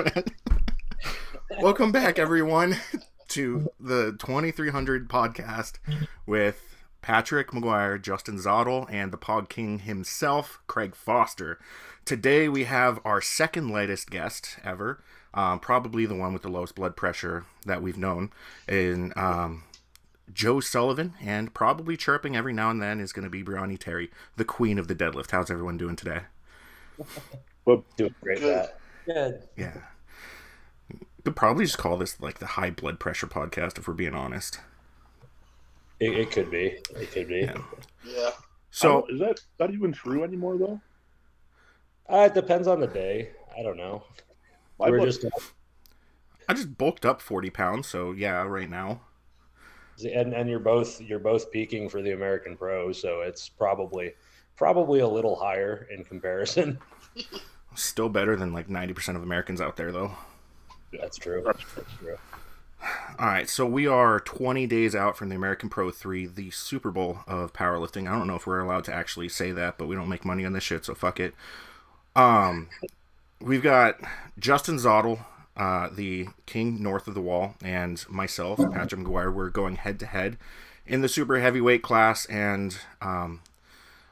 damn it. Welcome back, everyone, to the 2300 podcast with Patrick Maguire, Justin Zottl, and the Pod King himself, Craig Foster. Today we have our second lightest guest ever, probably the one with the lowest blood pressure that we've known, in Joe Sullivan, and probably chirping every now and then is going to be Brianny Terry, the queen of the deadlift. How's everyone doing today? Well, doing great, Matt. Good. Yeah. Could probably just call this like the high blood pressure podcast if we're being honest. It could be. It could be. Yeah. So is that even true anymore though? It depends on the day. I don't know. I just bulked up 40 pounds, so yeah, right now. And you're both peaking for the American Pro, so it's probably a little higher in comparison. Still better than like 90% of Americans out there, though. That's true. All right, so we are 20 days out from the American Pro 3, the Super Bowl of powerlifting. I don't know if we're allowed to actually say that, but we don't make money on this shit, so fuck it. We've got Justin Zottl, the king north of the wall, and myself, Patrick Maguire. We're going head-to-head in the super heavyweight class, and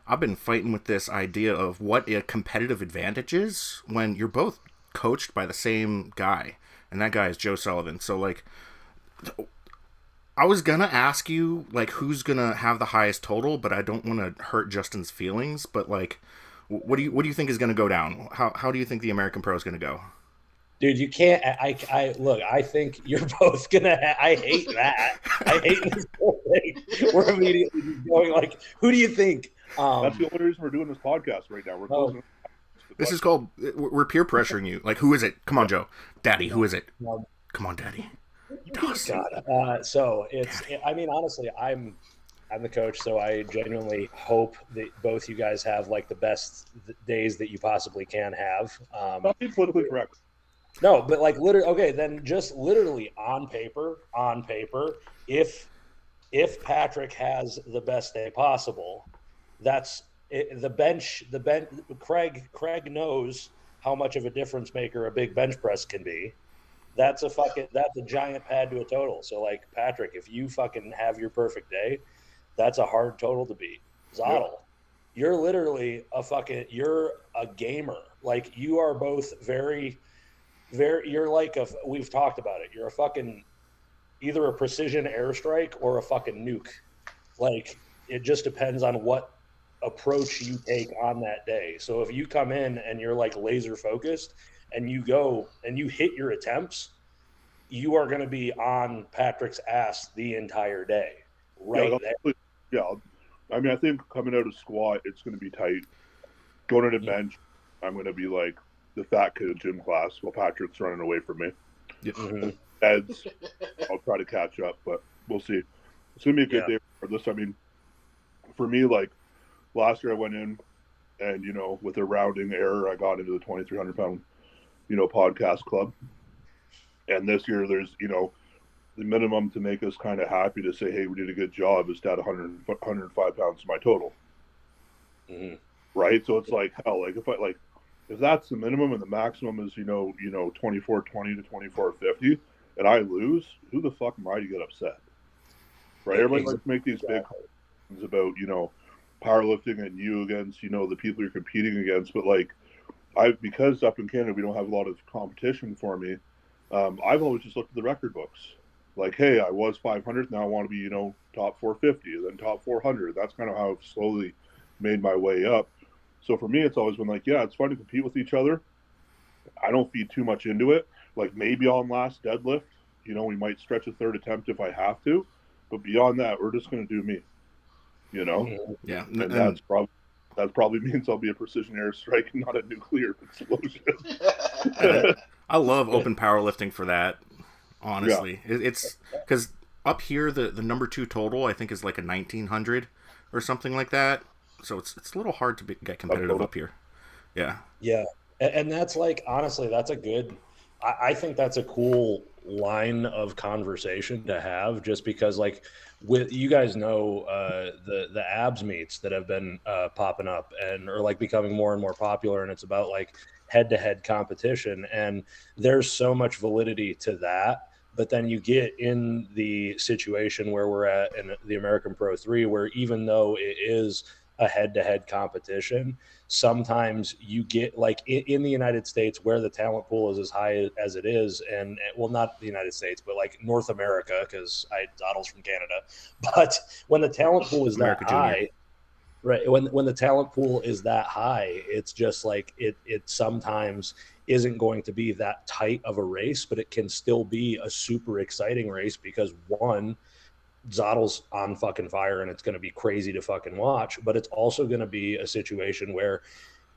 I've been fighting with this idea of what a competitive advantage is when you're both coached by the same guy, and that guy is Joe Sullivan. So, like, I was gonna ask you, like, who's gonna have the highest total, but I don't want to hurt Justin's feelings. But, like, what do you think is gonna go down? How do you think the American Pro is gonna go? Dude, you can't. I look. I think you're both gonna. I hate that. I hate this whole thing. We're immediately going like, who do you think? That's the only reason we're doing this podcast right now. We're closing. This is called, we're peer pressuring you. Like, who is it? Come on, Joe. Daddy, who is it? Come on, Daddy. God. So it's, I mean, honestly, I'm the coach, so I genuinely hope that both you guys have like the best days that you possibly can have. Not being politically correct. No, but like literally, okay, then just literally on paper, if Patrick has the best day possible, that's it, the bench. Craig knows how much of a difference maker a big bench press can be. That's a giant pad to a total. So like Patrick, if you fucking have your perfect day, that's a hard total to beat. Zottl, you're literally you're a gamer. Like you are both very, you're like we've talked about it. You're a fucking either a precision airstrike or a fucking nuke. Like it just depends on what approach you take on that day. So if you come in and you're like laser focused and you go and you hit your attempts, you are going to be on Patrick's ass the entire day. Right. Yeah. I mean, I think coming out of squat, it's going to be tight. Going into bench, I'm going to be like the fat kid in gym class while Patrick's running away from me. Mm-hmm. Heads, I'll try to catch up, but we'll see. It's going to be a good day for this. I mean, for me, like, last year I went in and, you know, with a rounding error, I got into the 2,300 pound, you know, podcast club. And this year there's, you know, the minimum to make us kind of happy to say, hey, we did a good job is to add 105 pounds to my total. Mm-hmm. Right. So it's like, hell, like if that's the minimum and the maximum is, you know, 2420 to 2450 and I lose, who the fuck am I to get upset? Right. Everybody likes to make these big things about, you know, powerlifting and you against, you know, the people you're competing against. But like because up in Canada we don't have a lot of competition for me, I've always just looked at the record books. Like, hey, I was 500, now I want to be, you know, top 450, then top 400. That's kind of how I've slowly made my way up. So for me, it's always been like, yeah, it's fun to compete with each other. I don't feed too much into it. Like maybe on last deadlift, you know, we might stretch a third attempt if I have to. But beyond that, we're just going to do me. You know? Yeah. And that probably means I'll be a precision airstrike and not a nuclear explosion. I love open powerlifting for that. Honestly, it's because up here the number 2 total I think is like a 1900 or something like that. So it's a little hard to get competitive up here. Yeah. And that's like, honestly, that's a good, I think that's a cool line of conversation to have, just because like with you guys know the abs meets that have been popping up and are like becoming more and more popular, and it's about like head-to-head competition. And there's so much validity to that. But then you get in the situation where we're at in the American Pro 3, where even though it is a head-to-head competition, sometimes you get like in the United States where the talent pool is as high as it is, and well, not the United States, but like North America, because Zottl's from Canada. But when the talent pool is America that Junior. high, right? When the talent pool is that high, it's just like it sometimes isn't going to be that tight of a race, but it can still be a super exciting race because one, Zottl's on fucking fire and it's going to be crazy to fucking watch, but it's also going to be a situation where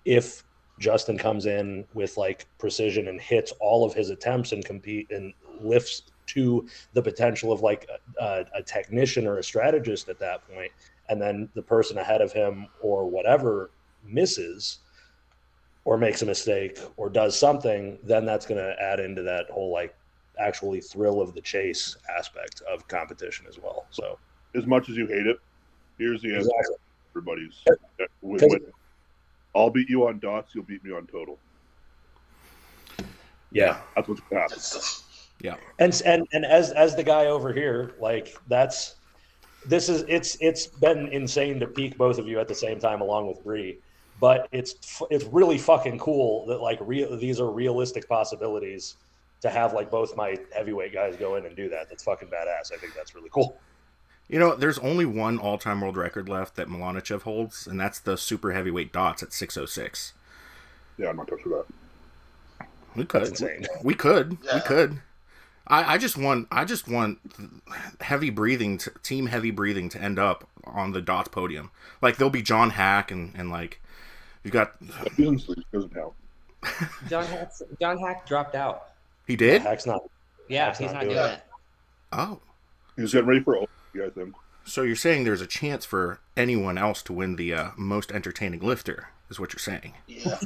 if Justin comes in with like precision and hits all of his attempts and compete and lifts to the potential of like a technician or a strategist at that point, and then the person ahead of him or whatever misses or makes a mistake or does something, then that's going to add into that whole like actually thrill of the chase aspect of competition as well. So As much as you hate it, here's the answer. exactly. Everybody's Because- I'll beat you on dots, you'll beat me on total. Yeah. That's what's gonna happen. Yeah. And as the guy over here, like it's been insane to peak both of you at the same time along with Bree, but it's really fucking cool that like these are realistic possibilities to have like both my heavyweight guys go in and do that. That's fucking badass. I think that's really cool. You know, there's only one all-time world record left that Milanichev holds, and that's the super heavyweight dots at 606. Yeah, I'm not touching that. We could. That's insane. We could. Yeah. We could. I just want heavy breathing, team heavy breathing to end up on the dots podium. Like there'll be John Hack and like you got. Doesn't count. John Hack dropped out. He did. Hack's not. Yeah, Hack's he's not not doing doing it. it. Oh, He was getting ready for you guys think. so you're saying there's a chance for anyone else to win the most entertaining lifter? Is what you're saying? Yeah.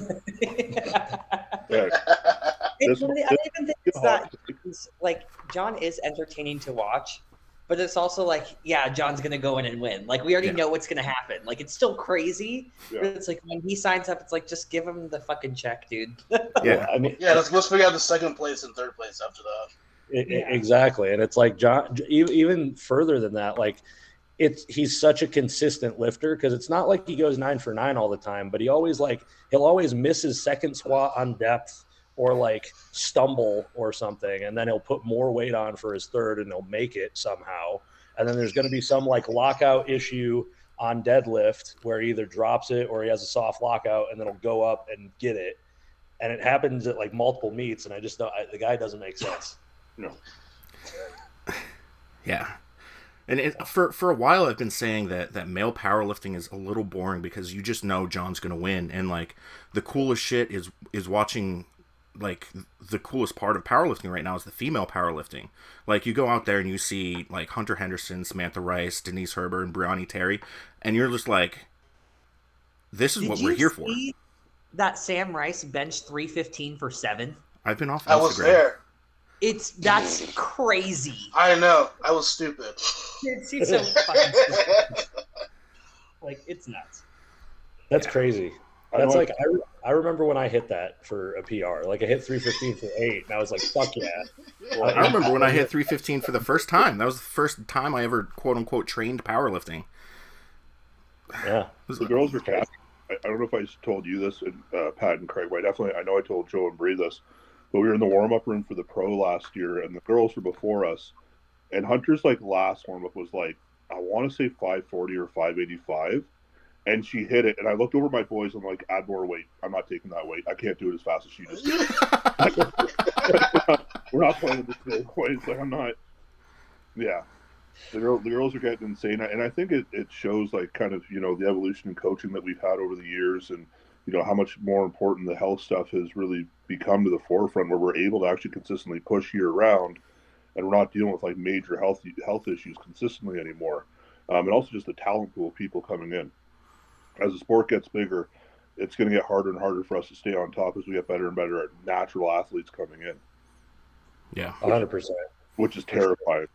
Yeah. I This- don't even think it's this- that. It's like John is entertaining to watch, but it's also like, yeah, John's gonna go in and win. Like we already Yeah. know what's gonna happen. Like it's still crazy, Yeah. but it's like when he signs up, it's like just give him the fucking check, dude. Yeah. I mean, Yeah, let's figure out the second place and third place after that. Yeah. Exactly. And it's like John, even further than that, like he's such a consistent lifter because it's not like he goes 9 for 9 all the time, but he'll always miss his second squat on depth or like stumble or something, and then he'll put more weight on for his third and he'll make it somehow. And then there's going to be some like lockout issue on deadlift where he either drops it or he has a soft lockout and then he'll go up and get it. And it happens at like multiple meets, and I just don't. The guy doesn't make sense. No. Yeah. And for a while, I've been saying that male powerlifting is a little boring because you just know John's going to win. And, like, the coolest shit is watching, like, the coolest part of powerlifting right now is the female powerlifting. Like, you go out there and you see, like, Hunter Henderson, Samantha Rice, Denise Herber, and Brianny Terry, and you're just like, this is what we're here for. That Sam Rice bench 315 for 7? I've been off Instagram. I was there. That's crazy. I know. I was stupid. It's so fucking stupid. Like it's nuts. That's crazy. I That's know- like I remember when I hit that for a PR. Like I hit 315 for 8, and I was like, "Fuck yeah!" I remember when I hit 315 for the first time. That was the first time I ever, quote-unquote, trained powerlifting. Yeah, The girls were cat. I don't know if I told you this, and Pat and Craig, but I know I told Joe and Bree this, but we were in the warm-up room for the pro last year, and the girls were before us, and Hunter's like last warm-up was like, I want to say 540 or 585, and she hit it, and I looked over at my boys, and I'm like, add more weight. I'm not taking that weight. I can't do it as fast as she just did. We're not playing with this big boys. Like, I'm not. Yeah. The girls are getting insane, and I think it shows like kind of the evolution in coaching that we've had over the years, and how much more important the health stuff has really become to the forefront, where we're able to actually consistently push year round, and we're not dealing with like major health issues consistently anymore, and also just the talent pool of people coming in. As the sport gets bigger, it's going to get harder and harder for us to stay on top as we get better and better at natural athletes coming in, Yeah. 100%. which is terrifying.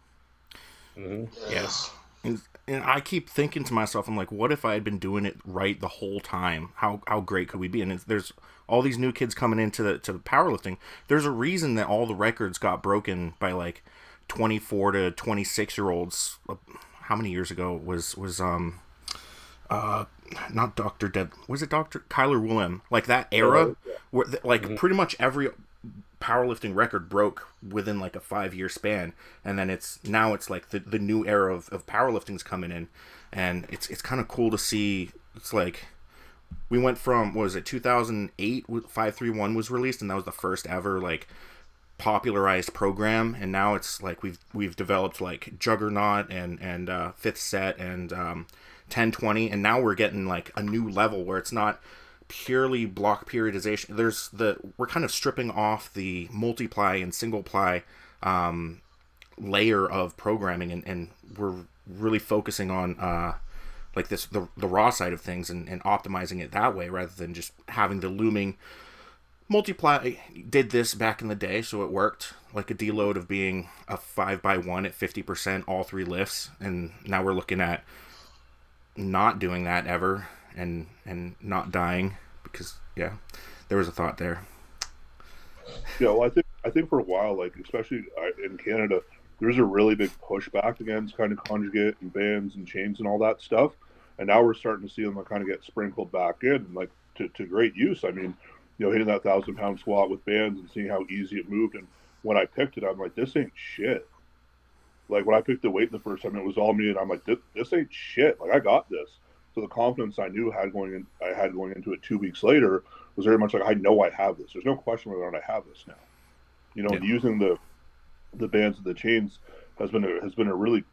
Mm-hmm. Yes. And I keep thinking to myself, I'm like, what if I had been doing it right the whole time? How great could we be? And there's all these new kids coming into the powerlifting. There's a reason that all the records got broken by like 24 to 26-year-olds. How many years ago was not Dr. Dead, was it Dr. Kyler William? Like that era where like pretty much every powerlifting record broke within like a 5-year span, and then it's like the new era of powerlifting's coming in, and it's kind of cool to see. It's like we went from, what was it, 2008 531 was released, and that was the first ever like popularized program, and now it's like we've developed like Juggernaut and Fifth Set and 1020, and now we're getting like a new level where it's not purely block periodization. We're kind of stripping off the multiply and single ply layer of programming, and we're really focusing on like the raw side of things and optimizing it that way, rather than just having the looming multiply. Did this back in the day, so it worked, like a deload of being a 5x1 at 50% all 3 lifts, and now we're looking at not doing that ever, and not dying, because there was a thought there. Yeah, well, I think for a while, like especially in Canada, there's a really big pushback against kind of conjugate and bands and chains and all that stuff, and now we're starting to see them kind of get sprinkled back in, like to great use. I mean, hitting that 1,000-pound squat with bands and seeing how easy it moved, and when I picked it, I'm like, this ain't shit. Like when I picked the weight the first time, it was all me, and I'm like, this ain't shit. Like I got this. So the confidence I knew I had going into it 2 weeks later was very much like, I know I have this. There's no question whether or not I have this now. And using the bands and the chains has been a really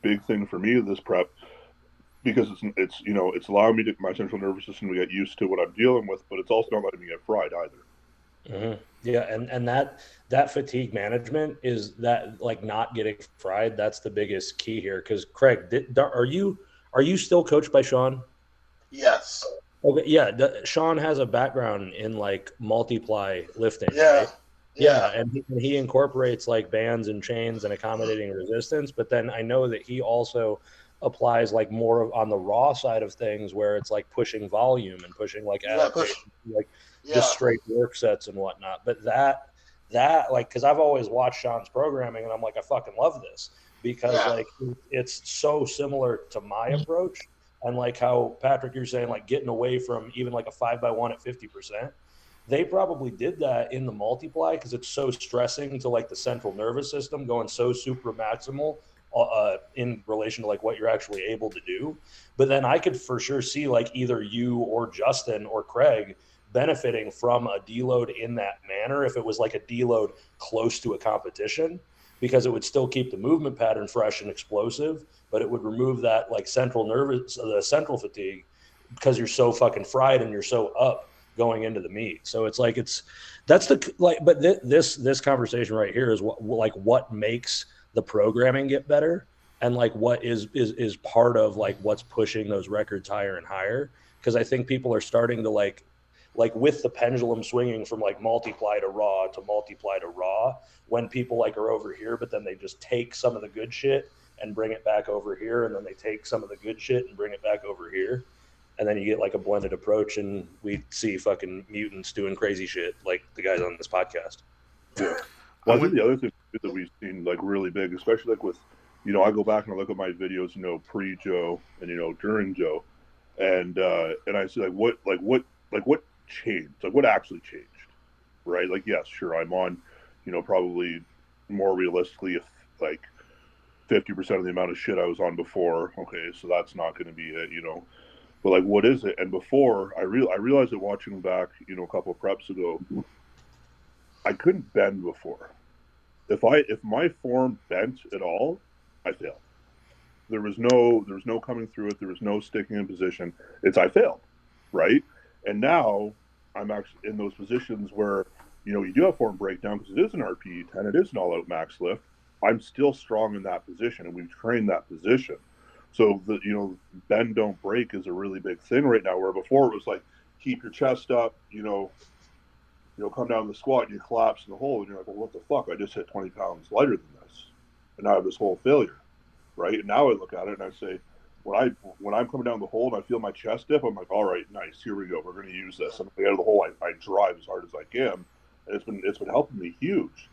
big thing for me this prep, because it's allowing me my central nervous system to get used to what I'm dealing with, but it's also not letting me get fried either. Mm-hmm. Yeah, and that fatigue management is that, like, not getting fried. That's the biggest key here. Because Craig, are you still coached by Sean? Yes. Okay. Yeah. Sean has a background in like multiply lifting. Yeah. Right? Yeah, and he incorporates like bands and chains and accommodating resistance. But then I know that he also applies like more on the raw side of things, where it's like pushing volume and pushing like adaptation, just straight work sets and whatnot. But that like, because I've always watched Sean's programming, and I'm like, I fucking love this, because like it's so similar to my approach. And like how Patrick, you're saying, like getting away from even like a 5x1 at 50%. They probably did that in the multiply because it's so stressing to like the central nervous system, going so super maximal in relation to like what you're actually able to do. But then I could for sure see like either you or Justin or Craig benefiting from a deload in that manner, if it was like a deload close to a competition, because it would still keep the movement pattern fresh and explosive, but it would remove that like the central fatigue, because you're so fucking fried and you're so up going into the meet. So it's like but this conversation right here is what makes the programming get better, and like what is part of like what's pushing those records higher and higher. Because I think people are starting to like with the pendulum swinging from like multiply to raw, when people like are over here, but then they just take some of the good shit and bring it back over here, and then they take some of the good shit and bring it back over here. And then you get like a blended approach, and we see fucking mutants doing crazy shit like the guys on this podcast. Yeah. Well, I think the other thing that we've seen like really big, especially like with, I go back and I look at my videos, pre-Joe and, during Joe, and I see what changed, like what actually changed, right? Like, yes, sure, I'm on, probably more realistically, if like 50% of the amount of shit I was on before. Okay, so that's not going to be it, But like, what is it? And before, I realized it watching back, a couple of preps ago, I couldn't bend before. If my form bent at all, I failed. There was no coming through it. There was no sticking in position. I failed, right? And now I'm actually in those positions where, you do have form breakdown because it is an RPE 10, it is an all-out max lift. I'm still strong in that position, and we've trained that position. So the bend don't break is a really big thing right now, where before it was like keep your chest up, come down the squat and you collapse in the hole, and you're like, well, what the fuck? I just hit 20 pounds lighter than this, and now I have this whole failure. right? And now I look at it and I say, when I'm coming down the hole and I feel my chest dip, I'm like, all right, nice, here we go. We're going to use this. And at the end of the hole, I drive as hard as I can, and it's been helping me huge.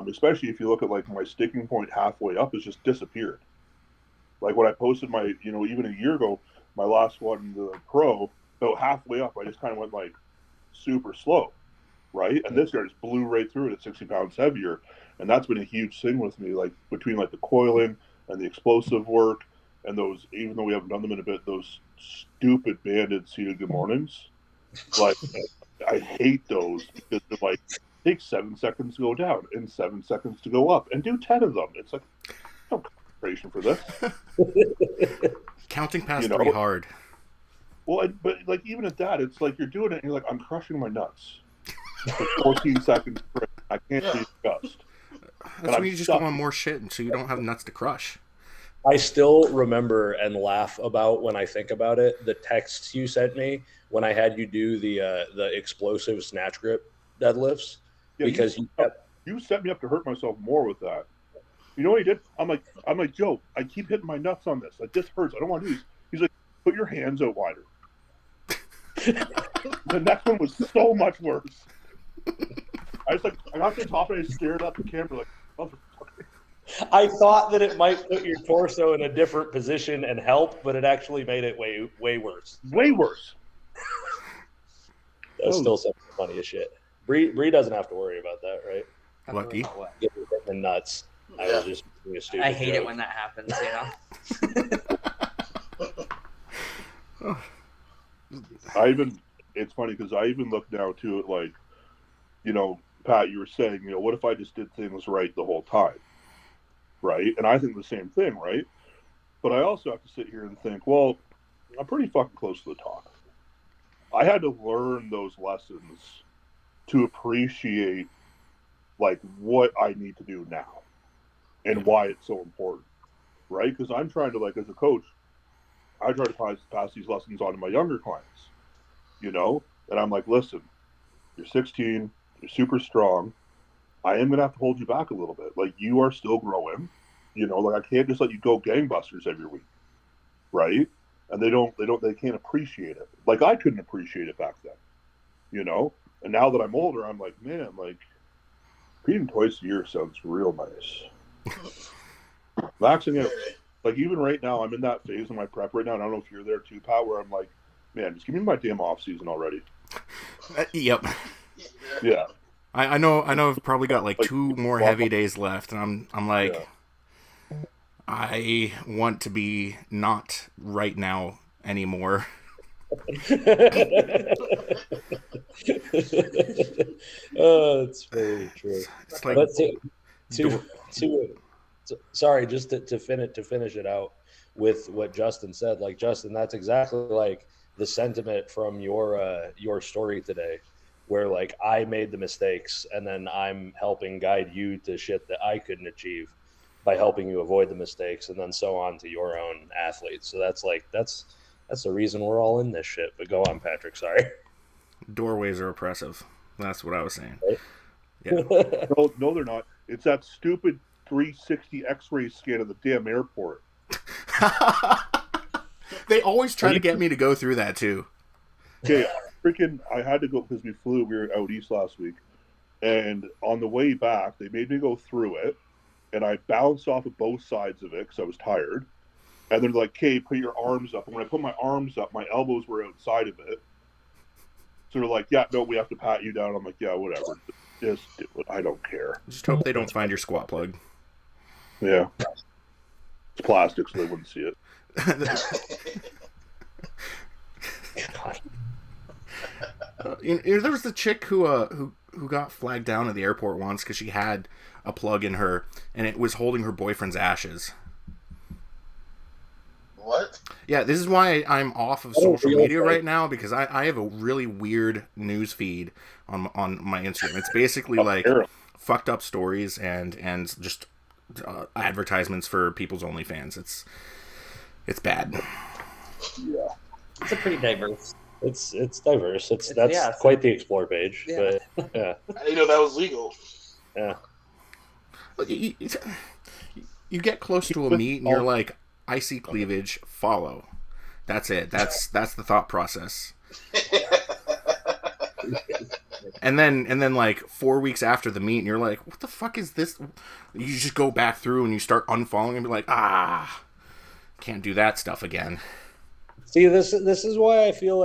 Especially if you look at like my sticking point halfway up has just disappeared. Like when I posted my, even a year ago, my last one, the pro, about halfway up, I just kind of went like super slow, right? And this year I just blew right through it at 60 pounds heavier. And that's been a huge thing with me, like between like the coiling and the explosive work and those, even though we haven't done them in a bit, those stupid banded seated good mornings. Like I hate those because they're like, take 7 seconds to go down and 7 seconds to go up and do 10 of them. It's like, no concentration for this. Counting past 3 hard. Well, but like even at that, it's like you're doing it and you're like, I'm crushing my nuts. For 14 seconds straight. I can't be discussed. That's when you just go on more shit and so you don't have nuts to crush. I still remember and laugh about when I think about it, the texts you sent me when I had you do the explosive snatch grip deadlifts. Yeah, because you set me up to hurt myself more with that. You know what he did? I'm like, Joe, I keep hitting my nuts on this. Like, this hurts. I don't want to do this. He's like, put your hands out wider. The next one was so much worse. I got to the top and I stared at the camera like, motherfucker. I thought that it might put your torso in a different position and help, but it actually made it way worse. Way worse. That's still some funniest shit. Bree doesn't have to worry about that, right? Lucky. Get the nuts. I was just being a stupid I hate joke. it when that happens, It's funny because I even look now to it like, Pat, you were saying, what if I just did things right the whole time? Right? And I think the same thing, right? But I also have to sit here and think, well, I'm pretty fucking close to the top. I had to learn those lessons to appreciate like what I need to do now and why it's so important, right? Because I'm trying to, like, as a coach, I try to pass these lessons on to my younger clients, and I'm like, listen, you're 16, you're super strong. I am going to have to hold you back a little bit. Like, you are still growing, like I can't just let you go gangbusters every week. Right. And they can't appreciate it. Like I couldn't appreciate it back then, and now that I'm older, I'm like, man, like eating twice a year sounds real nice. Maxing out, like even right now, I'm in that phase of my prep right now. And I don't know if you're there too, Pat, where I'm like, man, just give me my damn off season already. Yep. Yeah. I know. I've probably got like 2 more heavy days left, and I'm like, yeah. I want to be not right now anymore. Oh, it's very true. It's like, sorry, just to finish it out with what Justin said. Like, Justin, that's exactly like the sentiment from your story today, where like I made the mistakes and then I'm helping guide you to shit that I couldn't achieve by helping you avoid the mistakes, and then so on to your own athletes. So that's the reason we're all in this shit. But go on, Patrick. Sorry. Doorways are oppressive. That's what I was saying. Right? Yeah. No, they're not. It's that stupid 360 X-ray scan of the damn airport. They always try to get me to go through that too. Okay, I had to go because we were out east last week, and on the way back, they made me go through it, and I bounced off of both sides of it because I was tired. And they're like, "Okay, put your arms up." And when I put my arms up, my elbows were outside of it. So they're like, "Yeah, no, we have to pat you down." I'm like, "Yeah, whatever. Just do it. I don't care." Just hope they don't find your squat plug. Yeah. It's plastic, so they wouldn't see it. There was the chick who got flagged down at the airport once because she had a plug in her and it was holding her boyfriend's ashes. What? Yeah, this is why I'm off of social media right now, because I have a really weird news feed on my Instagram. It's basically like fucked up stories and just advertisements for people's OnlyFans. It's bad. Yeah, it's a pretty diverse. It's diverse. That's quite the explore page. Yeah. But yeah, I didn't know that was legal. Yeah. You get close to a meet and you're like, I see cleavage, follow. That's it. That's the thought process. And then like 4 weeks after the meet and you're like, what the fuck is this? You just go back through and you start unfollowing and be like, can't do that stuff again. See, this is why I feel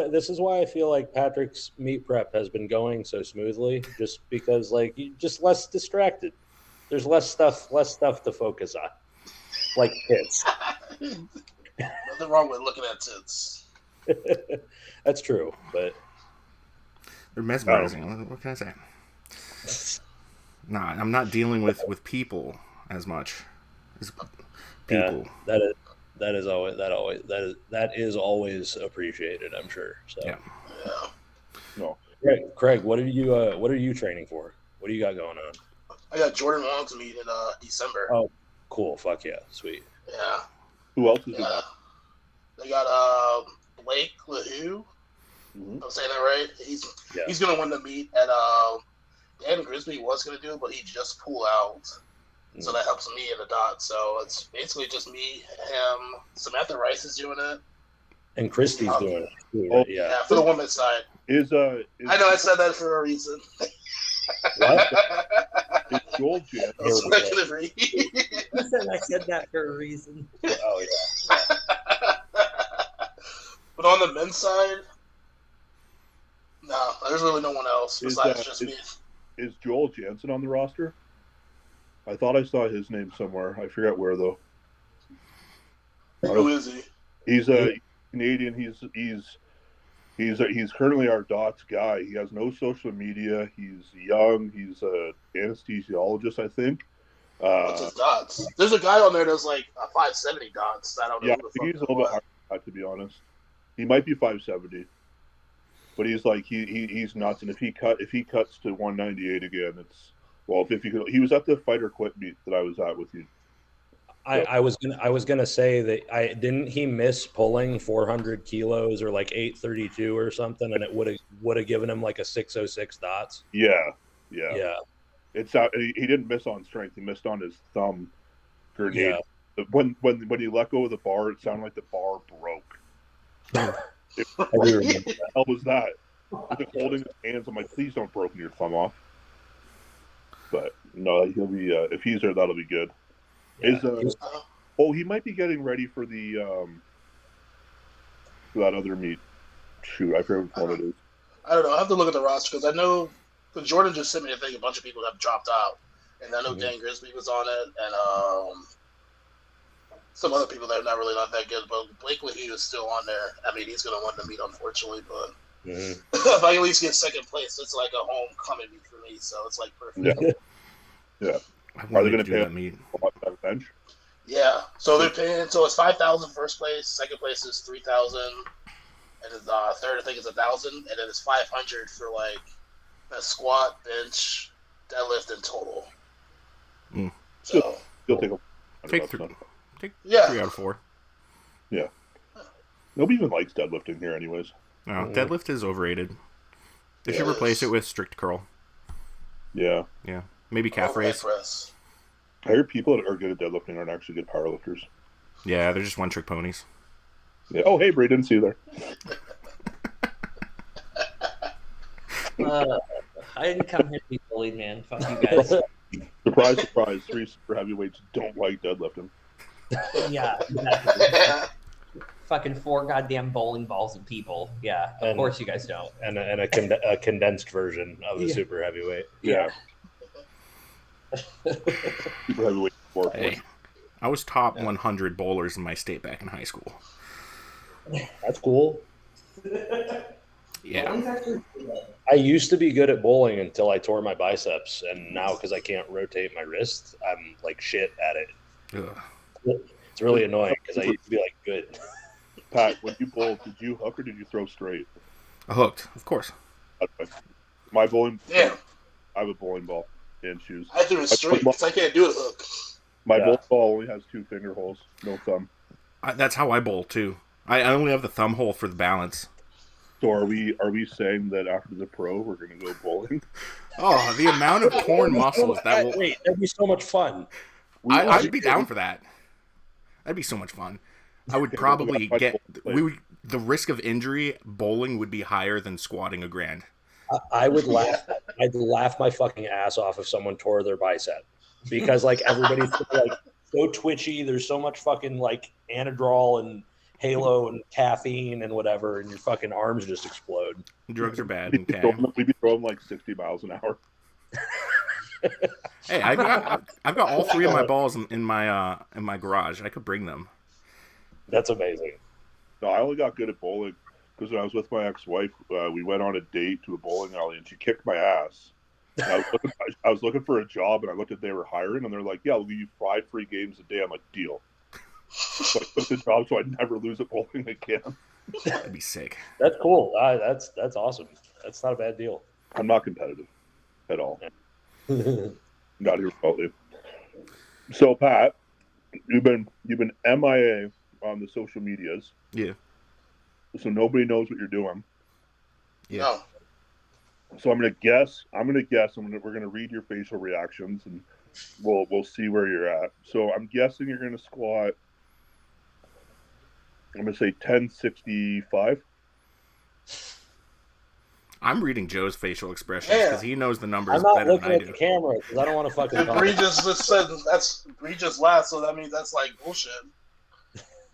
like Patrick's meet prep has been going so smoothly, just because like you just less distracted. There's less stuff to focus on, like tits. Nothing wrong with looking at tits. That's true, but they're mesmerizing. What can I say? Nah, I'm not dealing with people as much as people. Yeah, that is always appreciated, I'm sure. So yeah. No. Craig, what are you training for? What do you got going on? I got Jordan Long's meet in December. Oh, cool. Fuck yeah. Sweet. Yeah. Who else is in that? They got Blake LaHue. Mm-hmm. I'm saying that right? He's gonna win the meet, and Dan Grisby was gonna do it, but he just pulled out. So that helps me in the dot. So it's basically just me, him. Samantha Rice is doing it, and Christy's doing it. Oh, yeah, for the women's side. I know I said that for a reason. What? Is Joel Jan? Listen, I said that for a reason. Oh yeah. But on the men's side, no, there's really no one else besides just me. Is Joel Jansen on the roster? I thought I saw his name somewhere. I forget where though. Who is he? He's a Canadian. He's currently our dots guy. He has no social media. He's young. He's an anesthesiologist, I think. What's his dots? There's a guy on there that's like a 570 dots. I don't know. Yeah, I think he's a little bit higher than that, to be honest. He might be 570, but he's like he's nuts. And if he cuts to 198 again, it's if he was at the Fight or Quit meet that I was at with you. I was gonna say that didn't he miss pulling 400 kilos or like 832 or something, and it would have given him like a 606 dots. Yeah. It's he didn't miss on strength. He missed on his thumb grenade. Yeah. When he let go of the bar, it sounded like the bar broke. What the hell was that? Just holding his hands. I'm like, please don't broken your thumb off. But no, he'll be if he's there, that'll be good. Yeah. He might be getting ready for the for that other meet. Shoot, I forget which one it is. I don't know. I have to look at the roster because I know Jordan just sent me a thing. A bunch of people have dropped out, and I know Dan Grisby was on it, and some other people that are not that good. But Blake LaHue is still on there. I mean, he's going to win the meet, unfortunately, but if I at least get second place, it's like a homecoming meet for me. So it's like perfect. Yeah. Are they going to pay that meet? On bench? Yeah. So they're paying. So it's 5,000 first place. Second place is 3,000, and third I think is 1,000, and then it's 500 for like a squat, bench, deadlift, and total. So you'll take three. Take 3 out of 4. Yeah. Nobody even likes deadlifting here, anyways. No, deadlift is overrated. They should replace it with strict curl. Yeah. Yeah. Maybe calf raise. I heard people that are good at deadlifting aren't actually good powerlifters. Yeah, they're just one-trick ponies. Yeah. Oh, hey, Bray, didn't see you there. I didn't come here to be bullied, man. Fuck you guys. Surprise, surprise. 3 super heavyweights don't like deadlifting. Yeah, exactly. Fucking 4 goddamn bowling balls of people. Yeah, of course you guys don't. And a condensed version of the super heavyweight. Yeah. Super heavyweight. Hey, I was top 100 bowlers in my state back in high school. That's cool. Yeah. I used to be good at bowling until I tore my biceps, and now because I can't rotate my wrist, I'm like shit at it. Ugh. It's really annoying because I used to be like good. Pat, when you bowled, did you hook or did you throw straight? I hooked, of course. Okay. My bowling. Yeah. I have a bowling ball and shoes. I threw it straight because I can't do a hook. My bowling ball only has 2 finger holes, no thumb. That's how I bowl too. I only have the thumb hole for the balance. So are we saying that after the pro we're going to go bowling? Oh, the amount of corn muscles that will... Wait, that'd be so much fun. I'd be down for that. That'd be so much fun. I would probably the risk of injury bowling would be higher than squatting a grand. I would laugh. I'd laugh my fucking ass off if someone tore their bicep because like everybody's like so twitchy. There's so much fucking like Anadrol and Halo and caffeine and whatever, and your fucking arms just explode. Drugs are bad. We'd be throwing like 60 miles an hour. Hey, I've got all three of my balls in my garage. I could bring them. That's amazing. No, I only got good at bowling because when I was with my ex-wife, we went on a date to a bowling alley, and she kicked my ass. I was looking for a job, and I looked at they were hiring, and they're like, "Yeah, we'll give you 5 free games a day." I'm like, "Deal." So I took the job so I'd never lose at bowling again. That'd be sick. That's cool. That's awesome. That's not a bad deal. I'm not competitive at all. Not here remotely. So Pat, you've been MIA on the social medias. Yeah. So nobody knows what you're doing. Yeah. No. So I'm gonna guess. We're gonna read your facial reactions, and we'll see where you're at. So I'm guessing you're gonna squat. I'm gonna say 1065. I'm reading Joe's facial expressions because he knows the numbers I'm not better looking than I at do. the camera because I don't want to fucking talk. Regis just said that's Regis laughed, so that means that's like bullshit.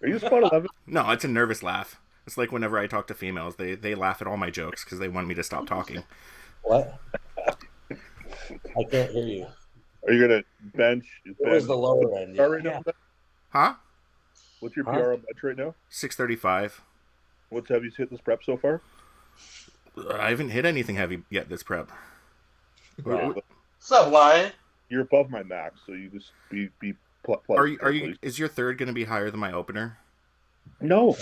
Are you squat 11? No, it's a nervous laugh. It's like whenever I talk to females, they laugh at all my jokes because they want me to stop talking. What? I can't hear you. Are you gonna bench? It was the lower end. PR right now? Huh? What's your PR on bench right now? 635. What's heaviest hit this prep so far? I haven't hit anything heavy yet this prep. Yeah. Stop lying. You're above my max, so you just be plus. Are you? Is your third going to be higher than my opener? No.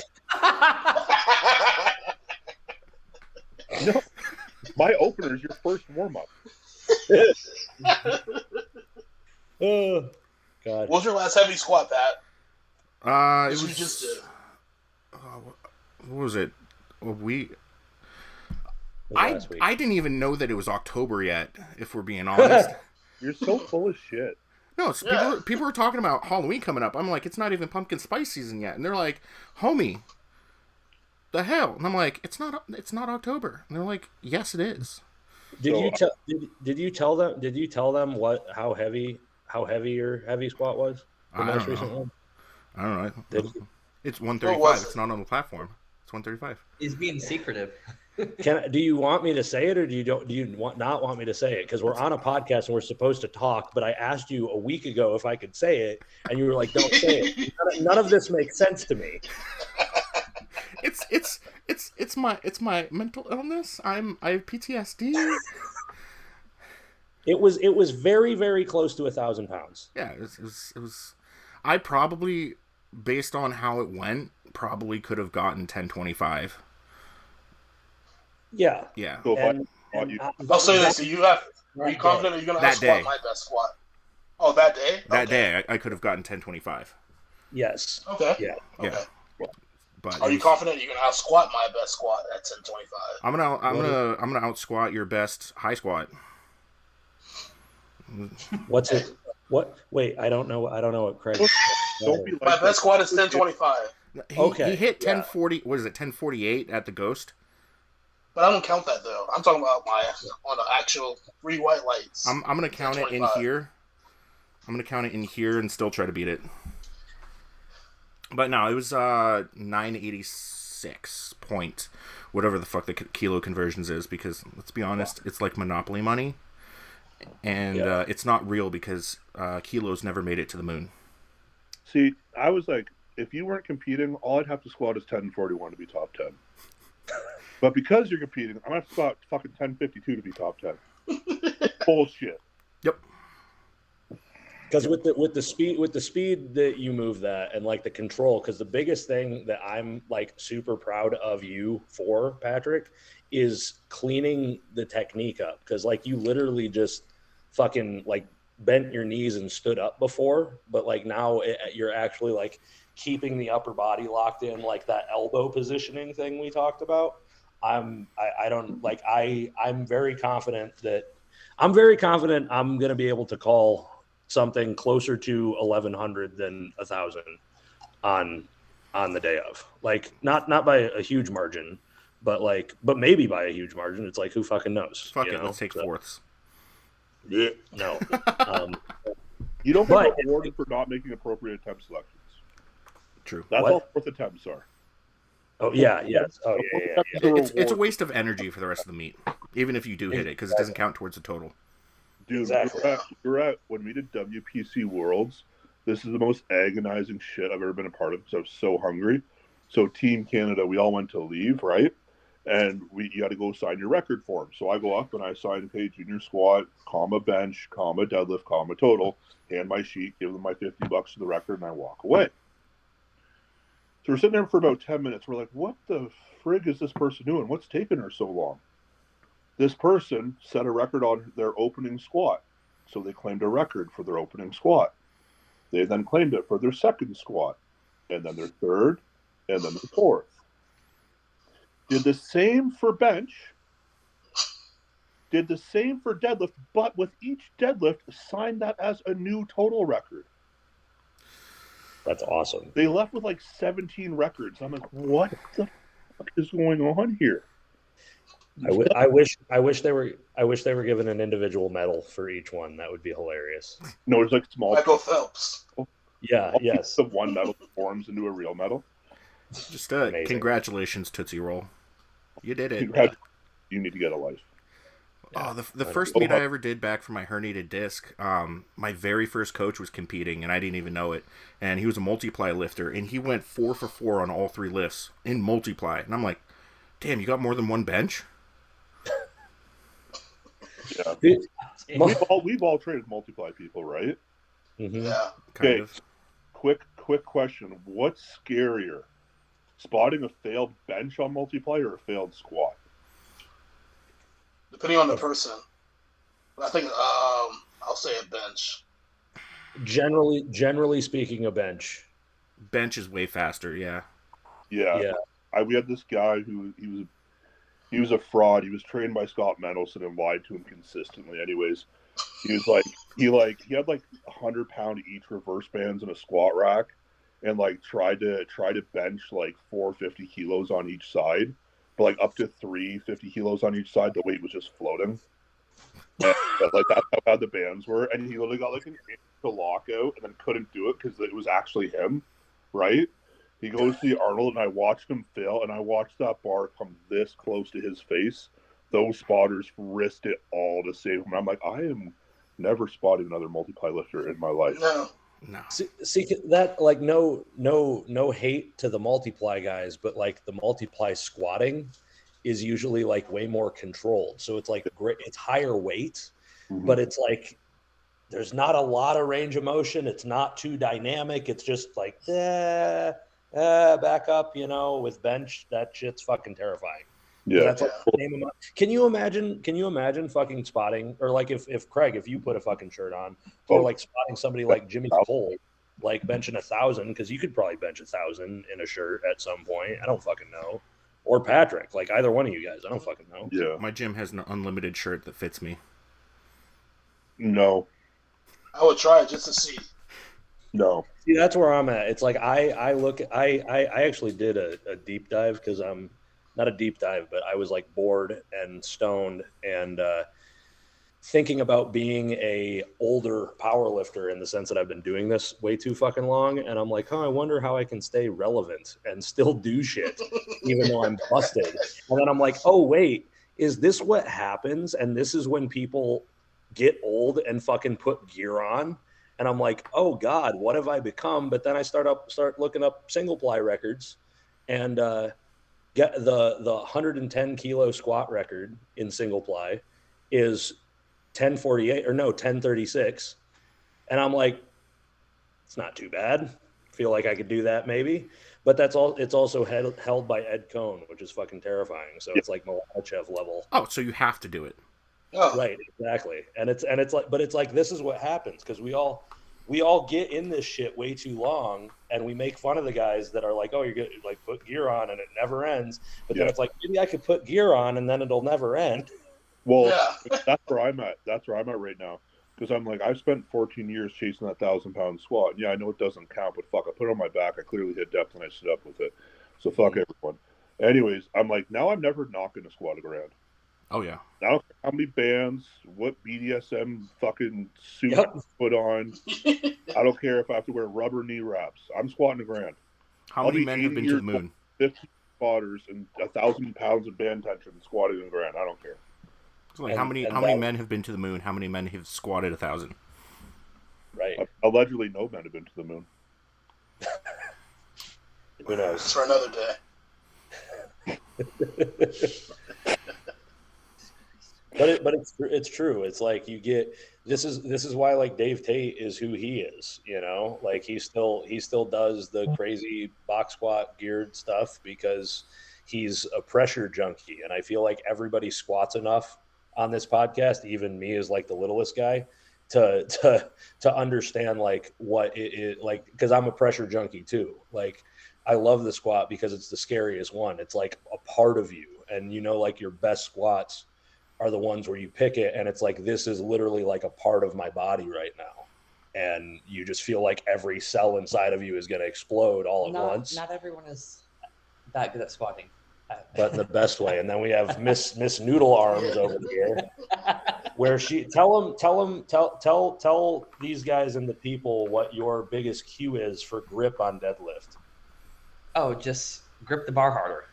No. My opener is your first warm up. Oh, God. What's your last heavy squat, Pat? It was you just did. What was it? Last week. I didn't even know that it was October yet. If we're being honest. You're so full of shit. No, people were talking about Halloween coming up. I'm like, it's not even pumpkin spice season yet, and they're like, homie, the hell? And I'm like, it's not October. And they're like, yes, it is. Did you tell them how heavy your heavy squat was? The I most don't recent know. one? I don't know. It's 135. was It's not on the platform. It's 135. He's being secretive. Do you want me to say it or do you not want me to say it? Because we're on a podcast and we're supposed to talk. But I asked you a week ago if I could say it, and you were like, "Don't say it." None of this makes sense to me. It's my mental illness. I have PTSD. It was very, very close to 1,000 pounds. Yeah, it was. I probably, based on how it went, probably could have gotten 1025. Yeah. Yeah. So I'll say this: are you confident that you're gonna squat my best squat? Oh, that day. That day, I could have gotten 1025. Yes. Okay. Yeah. Okay. Yeah. But are you confident you're gonna out squat my best squat at 1025? I'm gonna out squat your best high squat. What's it? What? Wait, I don't know what credit. Don't be like My best squat is 1025. He hit 1040. What is it? 1048 at the Ghost. But I don't count that though. I'm talking about on the actual 3 white lights. I'm gonna count it in here. I'm gonna count it in here and still try to beat it. But no, it was 986 point, whatever the fuck the kilo conversions is. Because let's be honest, it's like Monopoly money, and it's not real because kilos never made it to the moon. See, I was like, if you weren't competing, all I'd have to squat is 1041 to be top 10. But because you're competing, I'm gonna have to squat fucking 1052 to be top 10. Bullshit. Yep. Because with the speed that you move that and like the control, because the biggest thing that I'm like super proud of you for, Patrick, is cleaning the technique up. Because like you literally just fucking like bent your knees and stood up before, but like now you're actually like keeping the upper body locked in, like that elbow positioning thing we talked about. I'm very confident I'm going to be able to call something closer to 1,100 than 1,000 on the day of. Like not by a huge margin, but maybe by a huge margin. It's like, who fucking knows? Fuck it, let's take fourths. Yeah, no. You don't get rewarded for not making appropriate attempt selections. True. That's What? all fourth attempts are. Oh yeah, yes. Oh yeah. It's a waste of energy for the rest of the meet, even if you do hit it, because it doesn't count towards the total. Dude, Exactly. we're at when we did WPC Worlds. This is the most agonizing shit I've ever been a part of because I was so hungry. So Team Canada, we all went to leave, right? And you had to go sign your record form. So I go up and I sign pay junior squat, comma bench, comma deadlift, comma total, hand my sheet, give them my $50 for the record, and I walk away. So we're sitting there for about 10 minutes. We're like, what the frig is this person doing? What's taking her so long? This person set a record on their opening squat. So they claimed a record for their opening squat. They then claimed it for their second squat, and then their third, and then their fourth. Did the same for bench, did the same for deadlift, but with each deadlift, signed that as a new total record. That's awesome. They left with like 17 records. I'm like, what the fuck is going on here? I wish they were given an individual medal for each one. That would be hilarious. No, it's like small. Michael Phelps. Yeah, yes. The one medal forms into a real medal. Just congratulations, Tootsie Roll. You did it. You need to get a life. Oh, the first meet I ever did back from my herniated disc, my very first coach was competing, and I didn't even know it. And he was a multiply lifter, and he went 4 for 4 on all 3 lifts in multiply. And I'm like, damn, you got more than one bench? Yeah. We've all traded multiply people, right? Mm-hmm. Yeah. Okay. Quick question. What's scarier? Spotting a failed bench on multiply or a failed squat? Depending on the person. But I think I'll say a bench. Generally speaking, a bench. Bench is way faster, yeah. Yeah. We had this guy who he was a fraud. He was trained by Scott Mendelson and lied to him consistently. Anyways, he was he had 100-pound each reverse bands in a squat rack, and tried to bench 450 kilos on each side, but up to 350 kilos on each side. The weight was just floating. And, that's how bad the bands were, and he literally got an inch to lockout and then couldn't do it because it was actually him, right? He goes to the Arnold, and I watched him fail, and I watched that bar come this close to his face. Those spotters risked it all to save him. I'm like, I am never spotting another multiply lifter in my life. No. See that no hate to the multiply guys, but the multiply squatting is usually way more controlled. So it's great. It's higher weight, but it's there's not a lot of range of motion. It's not too dynamic. It's just back up, with bench. That shit's fucking terrifying. Yeah. Can you imagine fucking spotting, or if Craig, if you put a fucking shirt on, or spotting somebody like Jimmy Cole, benching 1,000, because you could probably bench 1,000 in a shirt at some point. I don't fucking know. Or Patrick, either one of you guys. I don't fucking know. Yeah. My gym has an unlimited shirt that fits me. No. I would try it just to see. No. See, that's where I'm at. It's I actually did a deep dive, because I'm not a deep dive, but I was bored and stoned and thinking about being a older power lifter, in the sense that I've been doing this way too fucking long. And I'm like, I wonder how I can stay relevant and still do shit, even though I'm busted. And then I'm like, oh, wait, is this what happens? And this is when people get old and fucking put gear on. And I'm like, oh God, what have I become? But then I start looking up single ply records, and get the 110 kilo squat record in single ply is 1036. And I'm like, it's not too bad. Feel like I could do that maybe. But it's also held by Ed Cohn, which is fucking terrifying. So it's Malachev level. Oh, so you have to do it. Oh. Right, exactly. And it's this is what happens, because we all get in this shit way too long, and we make fun of the guys that are oh, you're good, put gear on and it never ends. But then it's maybe I could put gear on and then it'll never end. Well, that's where I'm at. That's where I'm at right now. Because I'm like, I've spent 14 years chasing that 1,000-pound squat. Yeah, I know it doesn't count, but fuck, I put it on my back. I clearly hit depth and I stood up with it. So fuck everyone. Anyways, I'm like, now I'm never knocking a squat $1,000. Oh yeah. Now how many bands, what BDSM fucking suit I put on. I don't care if I have to wear rubber knee wraps. I'm squatting $1,000. How many men have been to the moon? 50 spotters and 1,000 pounds of band tension squatting $1,000. I don't care. So like, how many men have been to the moon? How many men have squatted 1,000? Right. Allegedly, no men have been to the moon. Who knows? It's for another day. But it's true. It's like you get this is why like Dave Tate is who he is, you know? Like he still does the crazy box squat geared stuff because he's a pressure junkie, and I feel like everybody squats enough on this podcast, even me as like the littlest guy, to understand like what it is, like, because I'm a pressure junkie too. Like I love the squat because it's the scariest one. It's like a part of you, and you know, like your best squats are the ones where you pick it and it's like, this is literally like a part of my body right now, and you just feel like every cell inside of you is going to explode all at once. Not everyone is that good at squatting, but in the best way. And then we have Miss Noodle Arms over here, where she tell these guys and the people what your biggest cue is for grip on deadlift. Oh, just grip the bar harder.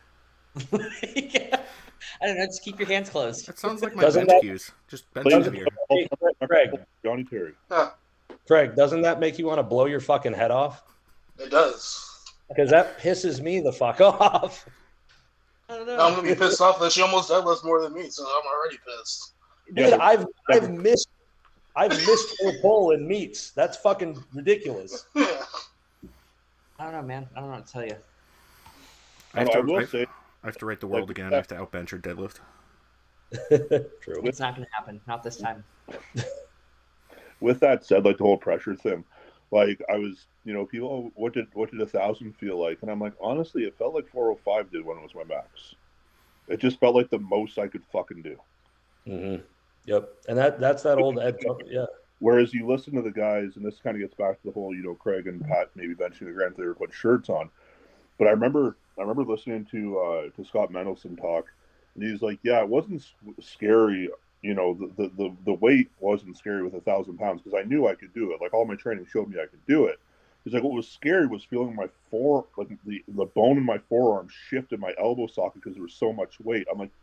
I don't know, just keep your hands closed. That sounds like my bench cues. Just bench heavier. Craig. Brianny Terry. Craig, doesn't that make you want to blow your fucking head off? It does. Because that pisses me the fuck off. I don't know. I'm gonna be pissed off that she almost deadlifts more than me, so I'm already pissed. Dude, I've missed her pull in meets. That's fucking ridiculous. Yeah. I don't know, man. I don't know what to tell you. I have to write the world again. I have to outbench or deadlift. True. It's not going to happen. Not this time. With that said, like the whole pressure thing, like I was, you know, people, oh, what did 1,000 feel like? And I'm like, honestly, it felt like 405 did when it was my max. It just felt like the most I could fucking do. Mm-hmm. Yep. And that's that old Ed. Yeah. Whereas you listen to the guys, and this kind of gets back to the whole, you know, Craig and Pat maybe benching the ground if they were putting shirts on. But I remember listening to Scott Mendelson talk, and he's like, yeah, it wasn't scary. You know, the weight wasn't scary with 1,000 pounds because I knew I could do it. Like all my training showed me I could do it. He's like, what was scary was feeling my the bone in my forearm shift in my elbow socket because there was so much weight. I'm like,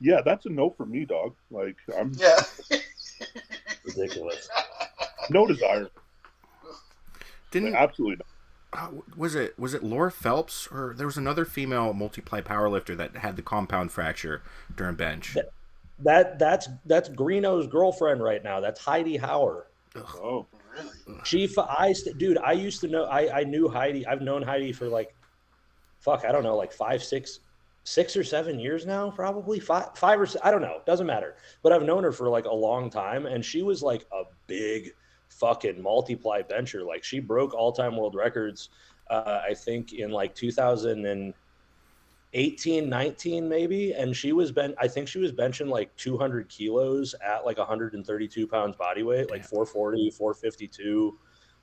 yeah, that's a no for me, dog. Like ridiculous. No desire. Absolutely not. Was it Laura Phelps, or there was another female multiply powerlifter that had the compound fracture during bench? That's Greeno's girlfriend right now. That's Heidi Hauer. Oh, really? I used to know. I knew Heidi. I've known Heidi for like, I don't know, like 6 or 7 years now, probably five or I don't know. Doesn't matter. But I've known her for like a long time, and she was like a big fucking multiply bencher. Like she broke all-time world records I think in like 2018, 19 maybe, and I think she was benching like 200 kilos at like 132 pounds body weight, like 440, 452,